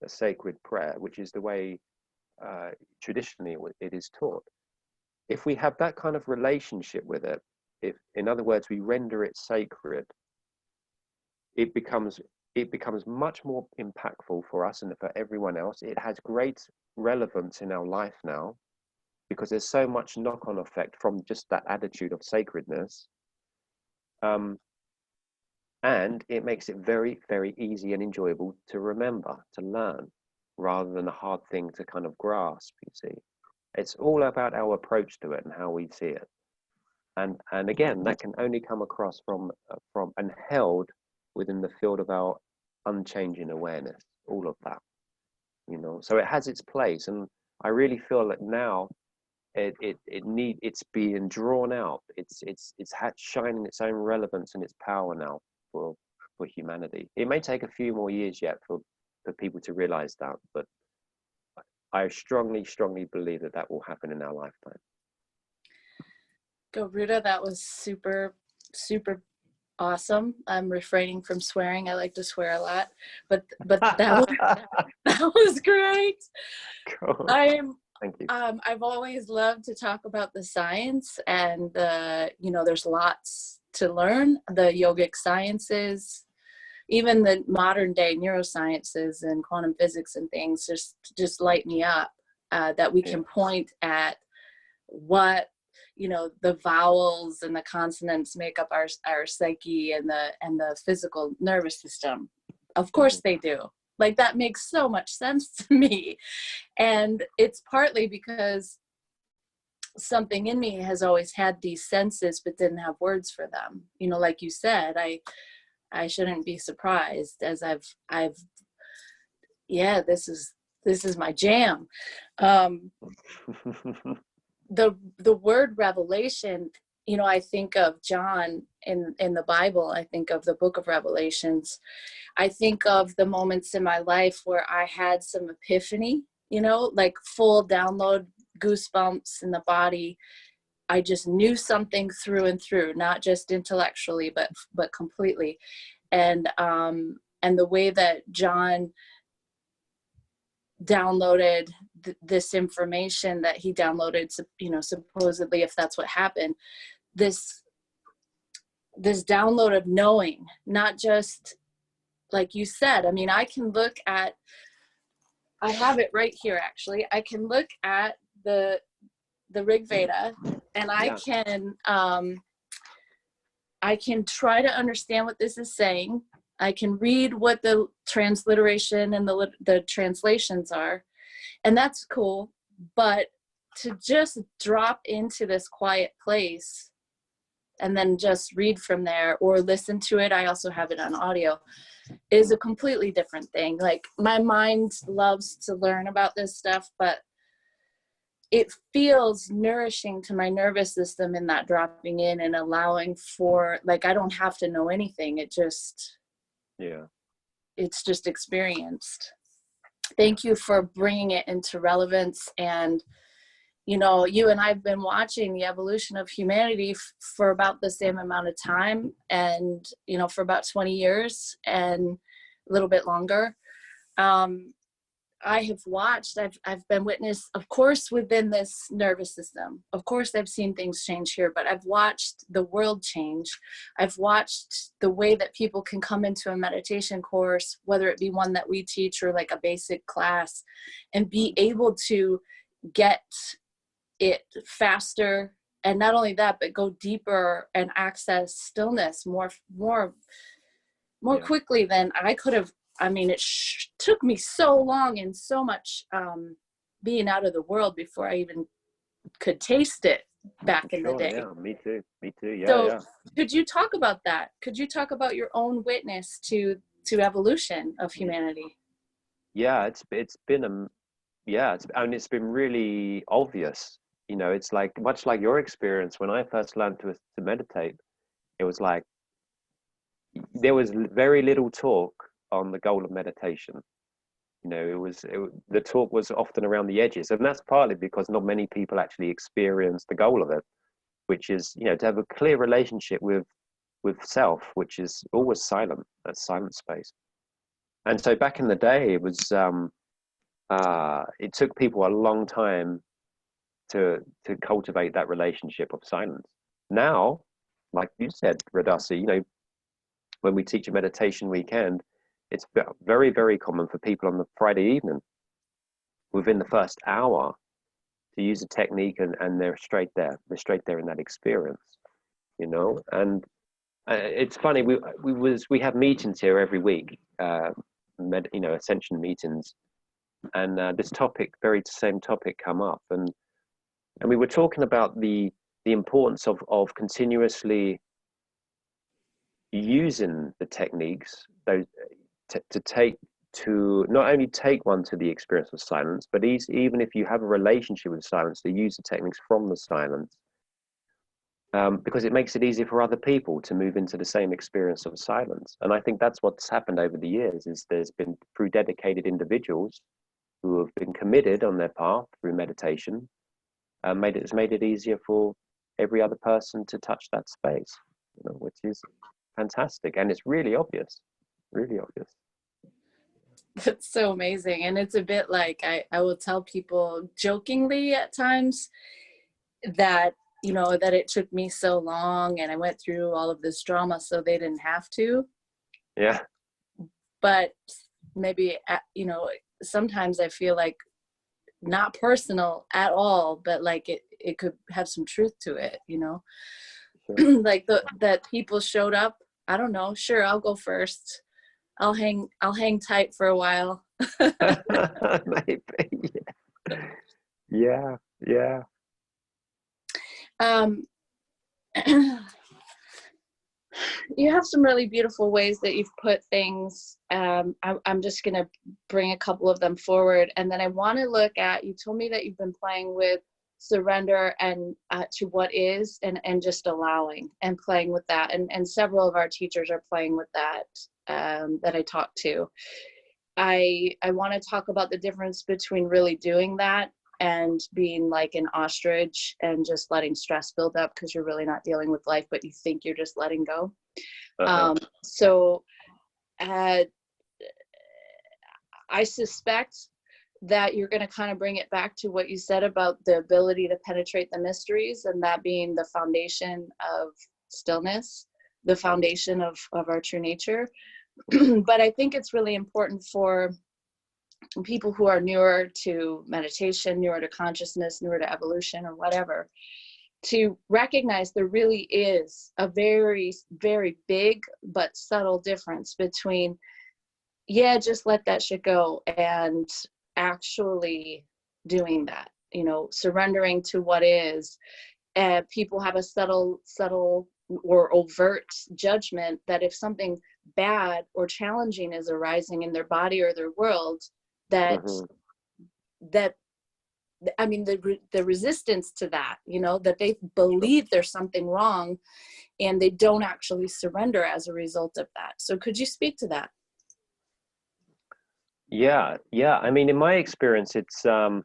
S2: a sacred prayer, which is the way traditionally it is taught. If we have that kind of relationship with it, if, in other words, we render it sacred, it becomes much more impactful for us and for everyone else. It has great relevance in our life now, because there's so much knock-on effect from just that attitude of sacredness. And it makes it very, very easy and enjoyable to remember, to learn, rather than a hard thing to kind of grasp, you see. It's all about our approach to it and how we see it. And again, that can only come across from and held within the field of our unchanging awareness, all of that, you know. So it has its place, and I really feel that now it's being drawn out. It's shining its own relevance and its power now for humanity. It may take a few more years yet for people to realize that, but I strongly believe that will happen in our lifetime.
S1: Garuda, that was super awesome. I'm refraining from swearing. I like to swear a lot, but that was great.
S2: Cool. Thank you.
S1: I've always loved to talk about the science, and you know, there's lots to learn. The yogic sciences, even the modern day neurosciences and quantum physics and things, just light me up. That we can point at what, you know, the vowels and the consonants make up our psyche and the physical nervous system. Of course they do. Like, that makes so much sense to me. And it's partly because something in me has always had these senses but didn't have words for them. You know, like you said, I shouldn't be surprised, as I've this is my jam. The word revelation, you know, I think of John in the Bible. I think of the book of Revelations. I think of the moments in my life where I had some epiphany, you know, like full download, goosebumps in the body. I just knew something through and through, not just intellectually, but completely. And the way that John downloaded this information that he downloaded, you know, supposedly, if that's what happened, this download of knowing, not just, like you said, I mean, I can look at, I have it right here, actually. I can look at the Rig Veda, and I can try to understand what this is saying. I can read what the transliteration and the translations are, and that's cool. But to just drop into this quiet place and then just read from there or listen to it, I also have it on audio, is a completely different thing. Like, my mind loves to learn about this stuff, but it feels nourishing to my nervous system in that dropping in and allowing for, like, I don't have to know anything. It just, it's just experienced. Thank you for bringing it into relevance. And, you know, you and I've been watching the evolution of humanity for about the same amount of time, and, you know, for about 20 years and a little bit longer. I have watched, I've been witness, of course, within this nervous system. Of course, I've seen things change here, but I've watched the world change. I've watched the way that people can come into a meditation course, whether it be one that we teach or like a basic class, and be able to get it faster. And not only that, but go deeper and access stillness more quickly than I could have. I mean, it took me so long and so much being out of the world before I even could taste it back in the day.
S2: Yeah, me too. Yeah.
S1: So could you talk about that? Could you talk about your own witness to evolution of humanity?
S2: Yeah, it's been it's been really obvious. You know, it's like much like your experience when I first learned to meditate. It was like there was very little talk on the goal of meditation. You know, the talk was often around the edges, and that's partly because not many people actually experience the goal of it, which is, you know, to have a clear relationship with self, which is always silent, that silent space. And so back in the day, it was it took people a long time to cultivate that relationship of silence. Now, like you said, Rodasi, you know, when we teach a meditation weekend, it's very, very common for people on the Friday evening, within the first hour, to use a technique, and they're straight there. They're straight there in that experience, you know. And it's funny. We have meetings here every week, you know, ascension meetings, and this topic, very same topic, come up, and we were talking about the importance of continuously using the techniques, those to not only take one to the experience of silence, but even if you have a relationship with silence, to use the techniques from the silence, because it makes it easier for other people to move into the same experience of silence. And I think that's what's happened over the years, is there's been, through dedicated individuals who have been committed on their path through meditation, it's made it easier for every other person to touch that space, you know, which is fantastic. And it's really obvious, really obvious.
S1: That's so amazing. And it's a bit like, I will tell people jokingly at times that, you know, that it took me so long and I went through all of this drama so they didn't have to.
S2: Yeah.
S1: But maybe, you know, sometimes I feel like, not personal at all, but like it could have some truth to it, you know. Sure. Like that people showed up. I don't know. Sure, I'll go first. I'll hang tight for a while.
S2: Maybe. Yeah.
S1: You have some really beautiful ways that you've put things. I'm just going to bring a couple of them forward. And then I want to look at, you told me that you've been playing with surrender and to what is, and just allowing and playing with that. And several of our teachers are playing with that, that I talked to. I want to talk about the difference between really doing that and being like an ostrich and just letting stress build up because you're really not dealing with life, but you think you're just letting go. So I suspect that you're going to kind of bring it back to what you said about the ability to penetrate the mysteries, and that being the foundation of stillness, the foundation of our true nature. But I think it's really important for people who are newer to meditation, newer to consciousness, newer to evolution, or whatever, to recognize there really is a very, very big but subtle difference between, yeah, just let that shit go, and actually doing that, you know, surrendering to what is. And people have a subtle or overt judgment that if something bad or challenging is arising in their body or their world, that I mean, the resistance to that, you know, that they believe there's something wrong and they don't actually surrender as a result of that. So could you speak to that?
S2: Yeah. I mean, in my experience, it's one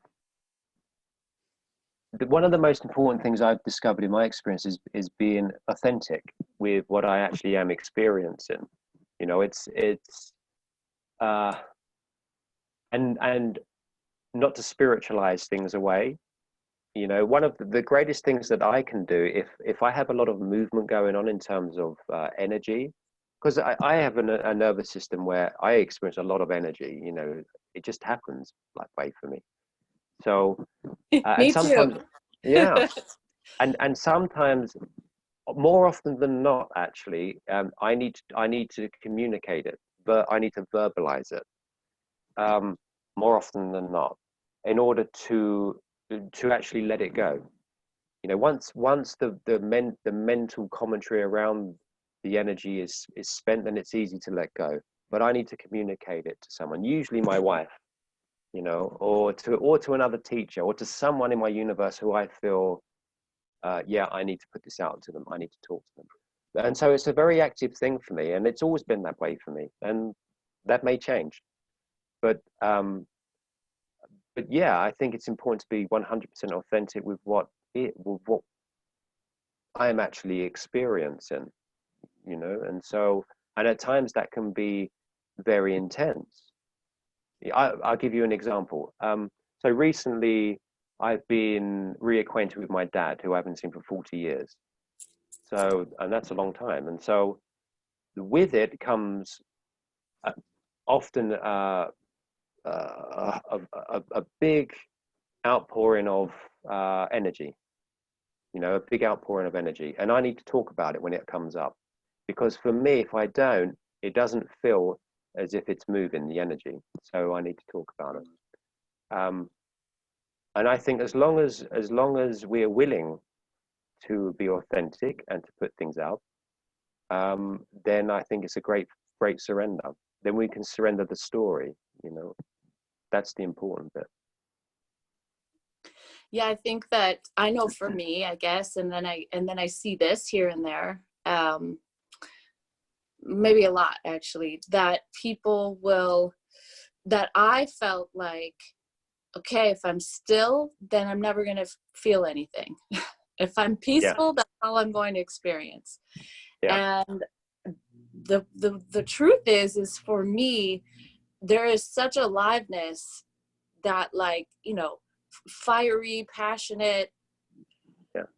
S2: of the most important things I've discovered in my experience is being authentic with what I actually am experiencing. You know, it's and not to spiritualize things away. You know, one of the greatest things that I can do if I have a lot of movement going on in terms of energy, because I have a nervous system where I experience a lot of energy. You know, it just happens that way for me. So and sometimes, yeah, and sometimes, more often than not, actually, I need to communicate it, but I need to verbalize it more often than not, in order to actually let it go. You know, once the mental commentary around the energy is spent, then it's easy to let go. But I need to communicate it to someone, usually my wife, you know, or to another teacher, or to someone in my universe who I feel, yeah, I need to put this out to them. I need to talk to them. And so it's a very active thing for me, and it's always been that way for me. And that may change, but yeah, I think it's important to be 100% authentic with what I am actually experiencing, you know. And so, and at times that can be very intense. I'll give you an example. So recently I've been reacquainted with my dad, who I haven't seen for 40 years. So, and that's a long time. And so with it comes often a big outpouring of energy, you know, a big outpouring of energy. And I need to talk about it when it comes up, because for me, if I don't, it doesn't feel as if it's moving the energy. So I need to talk about it. And I think as long as we are willing to be authentic and to put things out, then I think it's a great surrender. Then we can surrender the story, you know. That's the important bit.
S1: Yeah, I think that, I know for me, I guess, and then I see this here and there, maybe a lot actually, that people will, that I felt like, okay, if I'm still, then I'm never going to feel anything. If I'm peaceful, that's all I'm going to experience. And the truth is for me, there is such aliveness that, like, you know, fiery, passionate,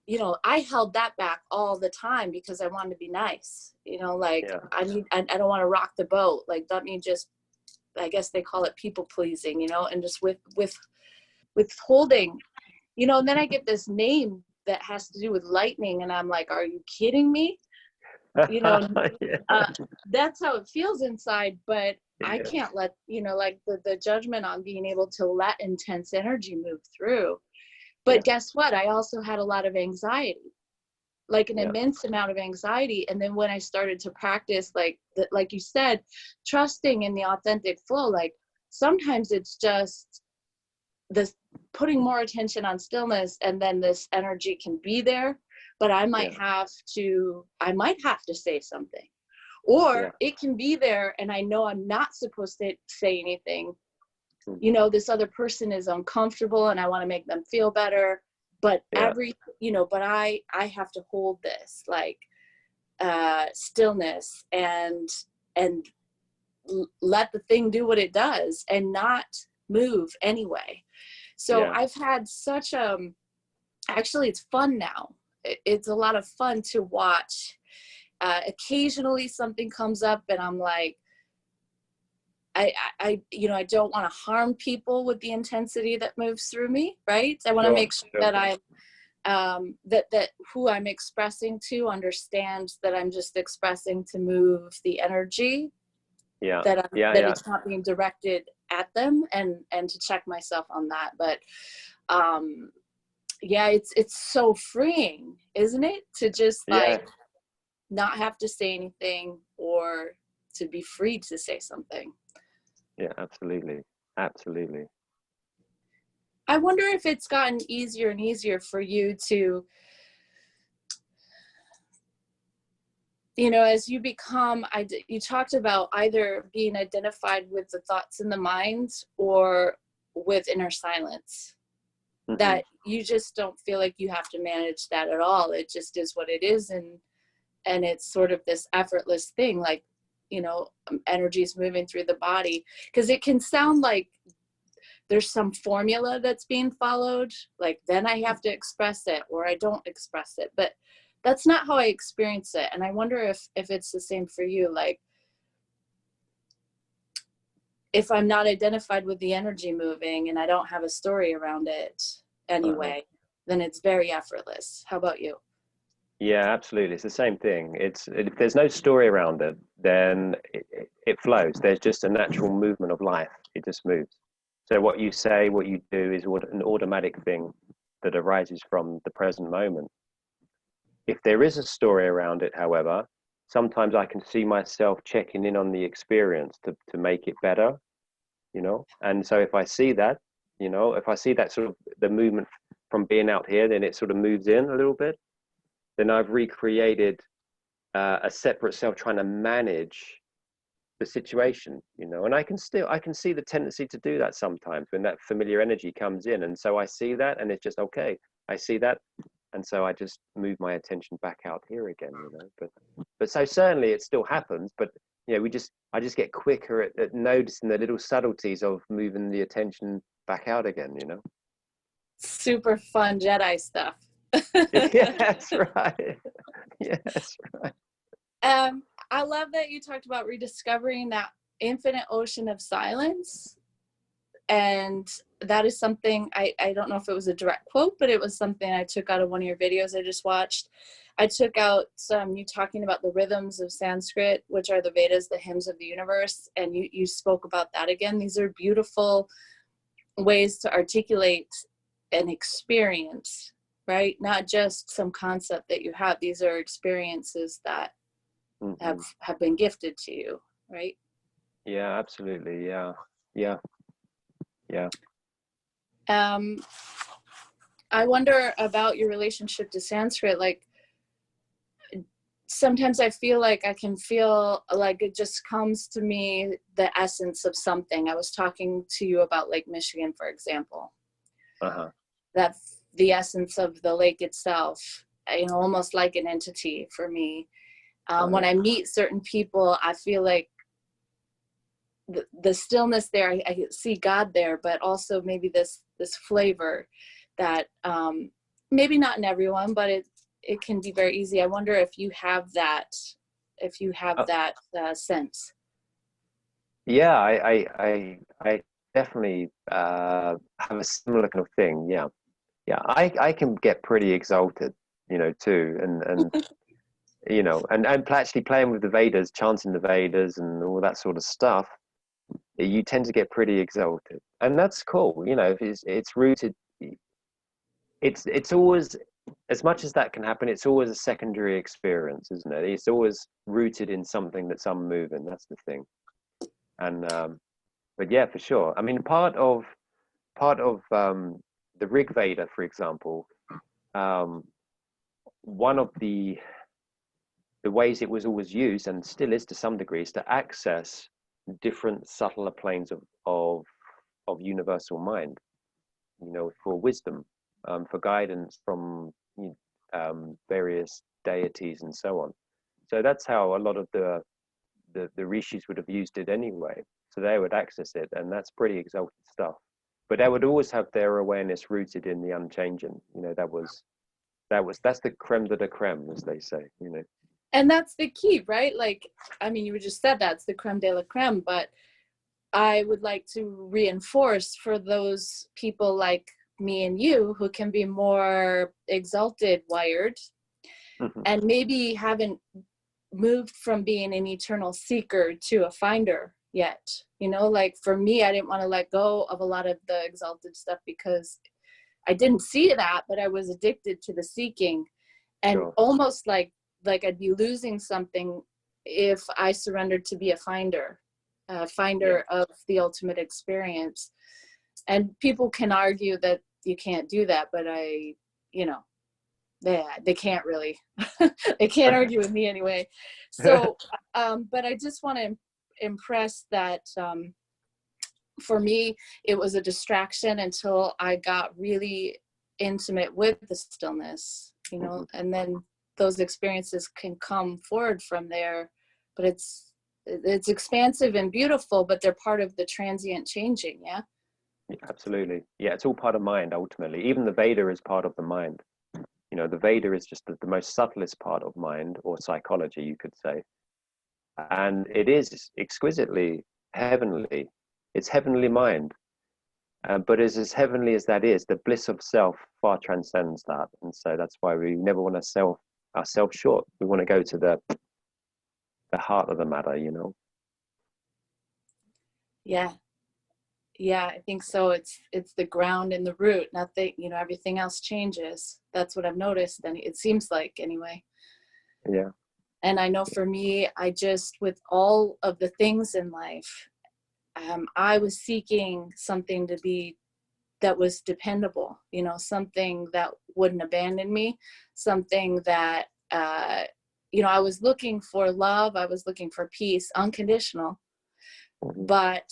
S1: you know, I held that back all the time because I wanted to be nice, you know, like I don't want to rock the boat. Like, let me just, I guess they call it people pleasing, you know, and just withholding, you know. And then I get this name that has to do with lightning, and I'm like, are you kidding me? You know, that's how it feels inside. But I can't let, you know, like the judgment on being able to let intense energy move through. But guess what? I also had a lot of anxiety, like an immense amount of anxiety. And then when I started to practice, like you said, trusting in the authentic flow, like sometimes it's just this putting more attention on stillness, and then this energy can be there, but I might have to say something, or it can be there and I know I'm not supposed to say anything. You know, this other person is uncomfortable and I want to make them feel better, but you know, but I have to hold this, like, stillness and let the thing do what it does and not move anyway. So I've had such actually it's fun now. It's a lot of fun to watch. Occasionally something comes up and I'm like, I you know, I don't want to harm people with the intensity that moves through me, right? I want to make sure that I that who I'm expressing to understands that I'm just expressing to move the energy, that it's not being directed at them, and to check myself on that. But it's so freeing, isn't it, to just like not have to say anything, or to be free to say something.
S2: Yeah, absolutely.
S1: I wonder if it's gotten easier and easier for you to, you know, as you become, you talked about either being identified with the thoughts in the mind or with inner silence, that you just don't feel like you have to manage that at all. It just is what it is. And it's sort of this effortless thing, like, you know, energy is moving through the body, because it can sound like there's some formula that's being followed, like then I have to express it or I don't express it, but that's not how I experience it. And I wonder if it's the same for you. Like, if I'm not identified with the energy moving and I don't have a story around it anyway, then it's very effortless. How about you?
S2: Yeah, absolutely. It's the same thing. If there's no story around it, then it flows. There's just a natural movement of life. It just moves. So what you say, what you do is an automatic thing that arises from the present moment. If there is a story around it, however, sometimes I can see myself checking in on the experience to make it better, you know. And so if I see that, you know, if I see that sort of the movement from being out here, then it sort of moves in a little bit. Then I've recreated a separate self trying to manage the situation, you know. And I can see the tendency to do that sometimes when that familiar energy comes in. And so I see that, and it's just, okay, I see that. And so I just move my attention back out here again, you know. But so certainly it still happens, but Yeah, I just get quicker at noticing the little subtleties of moving the attention back out again, you know.
S1: Super fun Jedi stuff.
S2: Yeah, that's right. Yeah, that's right.
S1: I love that you talked about rediscovering that infinite ocean of silence. And that is something, I don't know if it was a direct quote, but it was something I took out of one of your videos I just watched. I took out you talking about the rhythms of Sanskrit, which are the Vedas, the hymns of the universe. And you spoke about that again. These are beautiful ways to articulate an experience, right? Not just some concept that you have. These are experiences that have been gifted to you, right?
S2: Yeah, absolutely. Yeah. Yeah. Yeah.
S1: I wonder about your relationship to Sanskrit. Like, sometimes I feel like I can feel like it just comes to me, the essence of something. I was talking to you about Lake Michigan, for example. That the essence of the lake itself, you know, almost like an entity for me. When I meet certain people, I feel like the stillness there, I see God there, but also maybe this flavor that maybe not in everyone, but it can be very easy. I wonder if you have that, sense.
S2: Yeah, I definitely have a similar kind of thing. Yeah. Yeah. I can get pretty exalted, you know, too. And you know, and actually playing with the Vedas, chanting the Vedas and all that sort of stuff, you tend to get pretty exalted. And that's cool, you know, it's rooted, it's always, as much as that can happen, it's always a secondary experience, isn't it? It's always rooted in something that's unmoving. That's the thing. And but yeah, for sure. I mean, part of the Rig Veda, for example, one of the ways it was always used, and still is to some degree, is to access different subtler planes of universal mind, you know, for wisdom, for guidance from various deities and so on. So that's how a lot of the rishis would have used it anyway. So they would access it, and that's pretty exalted stuff. But they would always have their awareness rooted in the unchanging. You know, that's the creme de la creme, as they say. You know,
S1: And that's the key, right? Like, I mean, you just said that's the creme de la creme, but I would like to reinforce for those people like me and you who can be more exalted, wired, and maybe haven't moved from being an eternal seeker to a finder yet. You know, like for me, I didn't want to let go of a lot of the exalted stuff because I didn't see that, but I was addicted to the seeking, and almost like I'd be losing something if I surrendered to be a finder of the ultimate experience. And people can argue that you can't do that, but they can't really. They can't argue with me anyway. So, but I just want to impress that for me, it was a distraction until I got really intimate with the stillness, you know, and then those experiences can come forward from there. But it's expansive and beautiful, but they're part of the transient changing. Yeah.
S2: Absolutely. Yeah, it's all part of mind ultimately. Even the Veda is part of the mind. You know, the Veda is just the most subtlest part of mind, or psychology, you could say. And it is exquisitely heavenly. It's heavenly mind. But as heavenly as that is, the bliss of self far transcends that. And so that's why we never want to sell ourselves short. We want to go to the heart of the matter, you know.
S1: Yeah, I think so. It's the ground and the root. Nothing, you know, everything else changes. That's what I've noticed, and it seems like anyway.
S2: Yeah.
S1: And I know for me, I just, with all of the things in life, I was seeking something that was dependable, you know, something that wouldn't abandon me, something that, you know, I was looking for love. I was looking for peace, unconditional. But,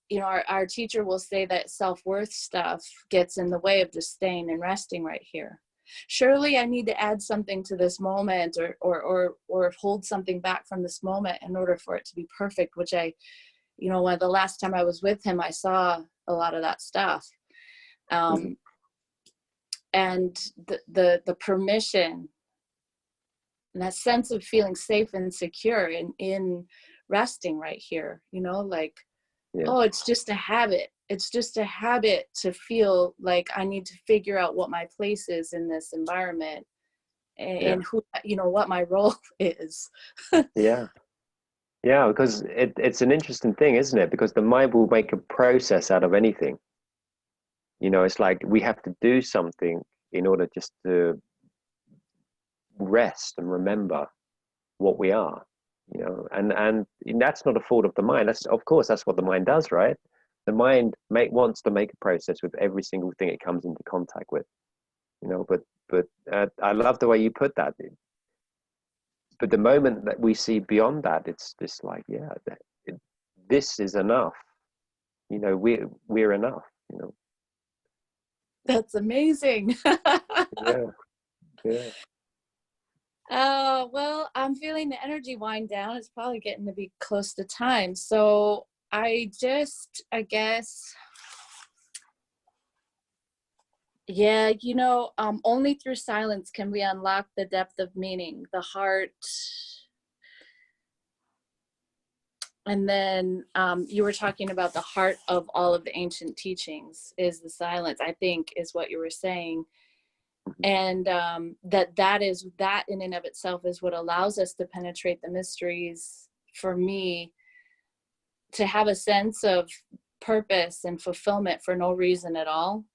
S1: you know, our teacher will say that self-worth stuff gets in the way of just staying and resting right here. surely I need to add something to this moment, or hold something back from this moment in order for it to be perfect, which I, when the last time I was with him, I saw a lot of that stuff. And the permission and that sense of feeling safe and secure in resting right here, like, oh, it's just a habit. It's just a habit to feel like I need to figure out what my place is in this environment, and who, what my role is.
S2: Yeah, because it's an interesting thing, isn't it? Because the mind will make a process out of anything. It's like we have to do something in order just to rest and remember what we are, and that's not a fault of the mind. That's, of course, that's what the mind does, right? The mind wants to make a process with every single thing it comes into contact with, but I love the way you put that. But the moment that we see beyond that, it's just like, this is enough. We're enough.
S1: That's amazing.
S2: Yeah.
S1: Well, I'm feeling the energy wind down. It's probably getting to be close to time. So I guess, only through silence can we unlock the depth of meaning, the heart. And then you were talking about the heart of all of the ancient teachings is the silence, I think, is what you were saying. And that in and of itself is what allows us to penetrate the mysteries. For me, to have a sense of purpose and fulfillment for no reason at all,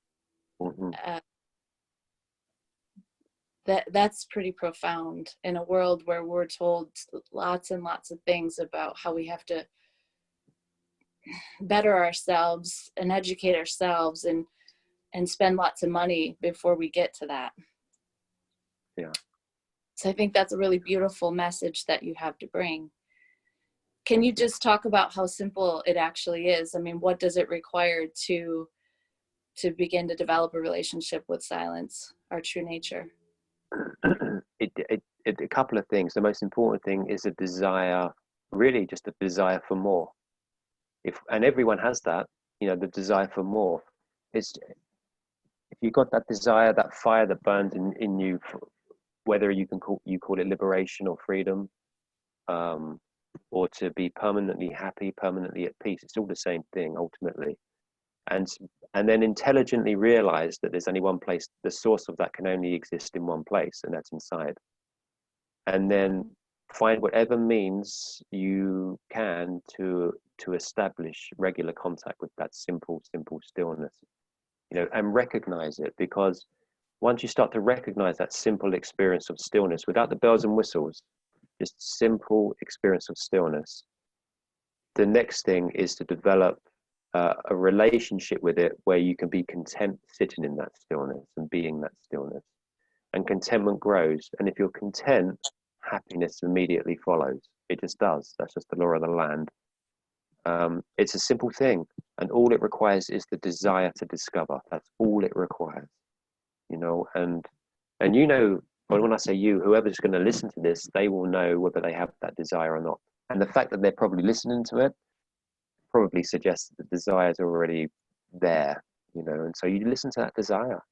S1: that's pretty profound in a world where we're told lots and lots of things about how we have to better ourselves and educate ourselves and spend lots of money before we get to that. So I think that's a really beautiful message that you have to bring. Can you just talk about how simple it actually is? I mean, what does it require to begin to develop a relationship with silence, our true nature?
S2: A couple of things. The most important thing is a desire, really just a desire for more. And everyone has that, the desire for more. If you've got that desire, that fire that burns in you, whether you call it liberation or freedom, or to be permanently happy, permanently at peace, it's all the same thing ultimately. And then intelligently realize that there's only one place, the source of that can only exist in one place, and that's inside. And then find whatever means you can to establish regular contact with that simple stillness, and recognize it. Because once you start to recognize that simple experience of stillness without the bells and whistles, just simple experience of stillness, the next thing is to develop a relationship with it where you can be content sitting in that stillness and being that stillness. And contentment grows. And if you're content, happiness immediately follows. It just does. That's just the law of the land. It's a simple thing. And all it requires is the desire to discover. That's all it requires. And when I say you, whoever's going to listen to this, they will know whether they have that desire or not. And the fact that they're probably listening to it probably suggests that the desire is already there, and so you listen to that desire,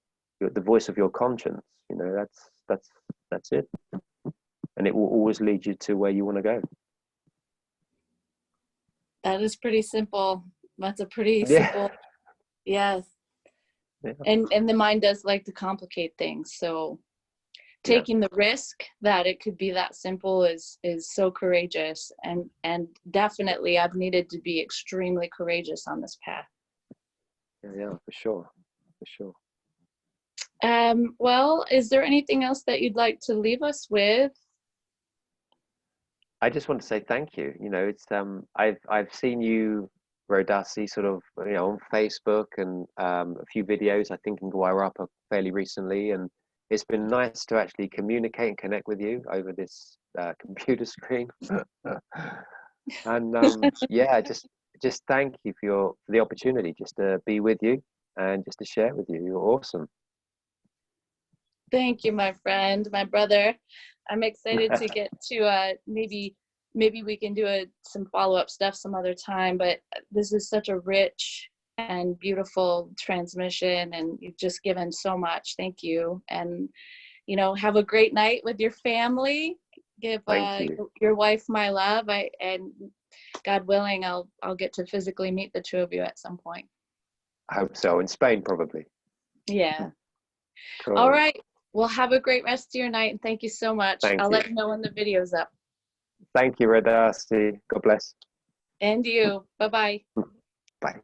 S2: the voice of your conscience, that's it, and it will always lead you to where you want to go.
S1: That is pretty simple. That's a pretty simple, yes. Yeah. And the mind does like to complicate things, so taking the risk that it could be that simple is so courageous, and definitely I've needed to be extremely courageous on this path.
S2: Yeah, for sure.
S1: Well, is there anything else that you'd like to leave us with?
S2: I just want to say thank you. It's I've seen you, Rodasi, sort of on Facebook, and a few videos I think in Guairapa fairly recently, and it's been nice to actually communicate and connect with you over this computer screen. And just thank you for the opportunity just to be with you and just to share with you. You're awesome.
S1: Thank you, my friend, my brother. I'm excited to get to maybe we can do some follow-up stuff some other time, but this is such a rich and beautiful transmission, and you've just given so much. Thank you. And have a great night with your family. Give
S2: Thank you.
S1: your wife my love. And God willing, I'll get to physically meet the two of you at some point.
S2: I hope so. In Spain, probably.
S1: Yeah.
S2: Cool.
S1: All right. Well, have a great rest of your night, and thank you so much. I'll let you know when the video's up.
S2: Thank you, Rodasi. God bless.
S1: And you. Bye-bye.
S2: Bye.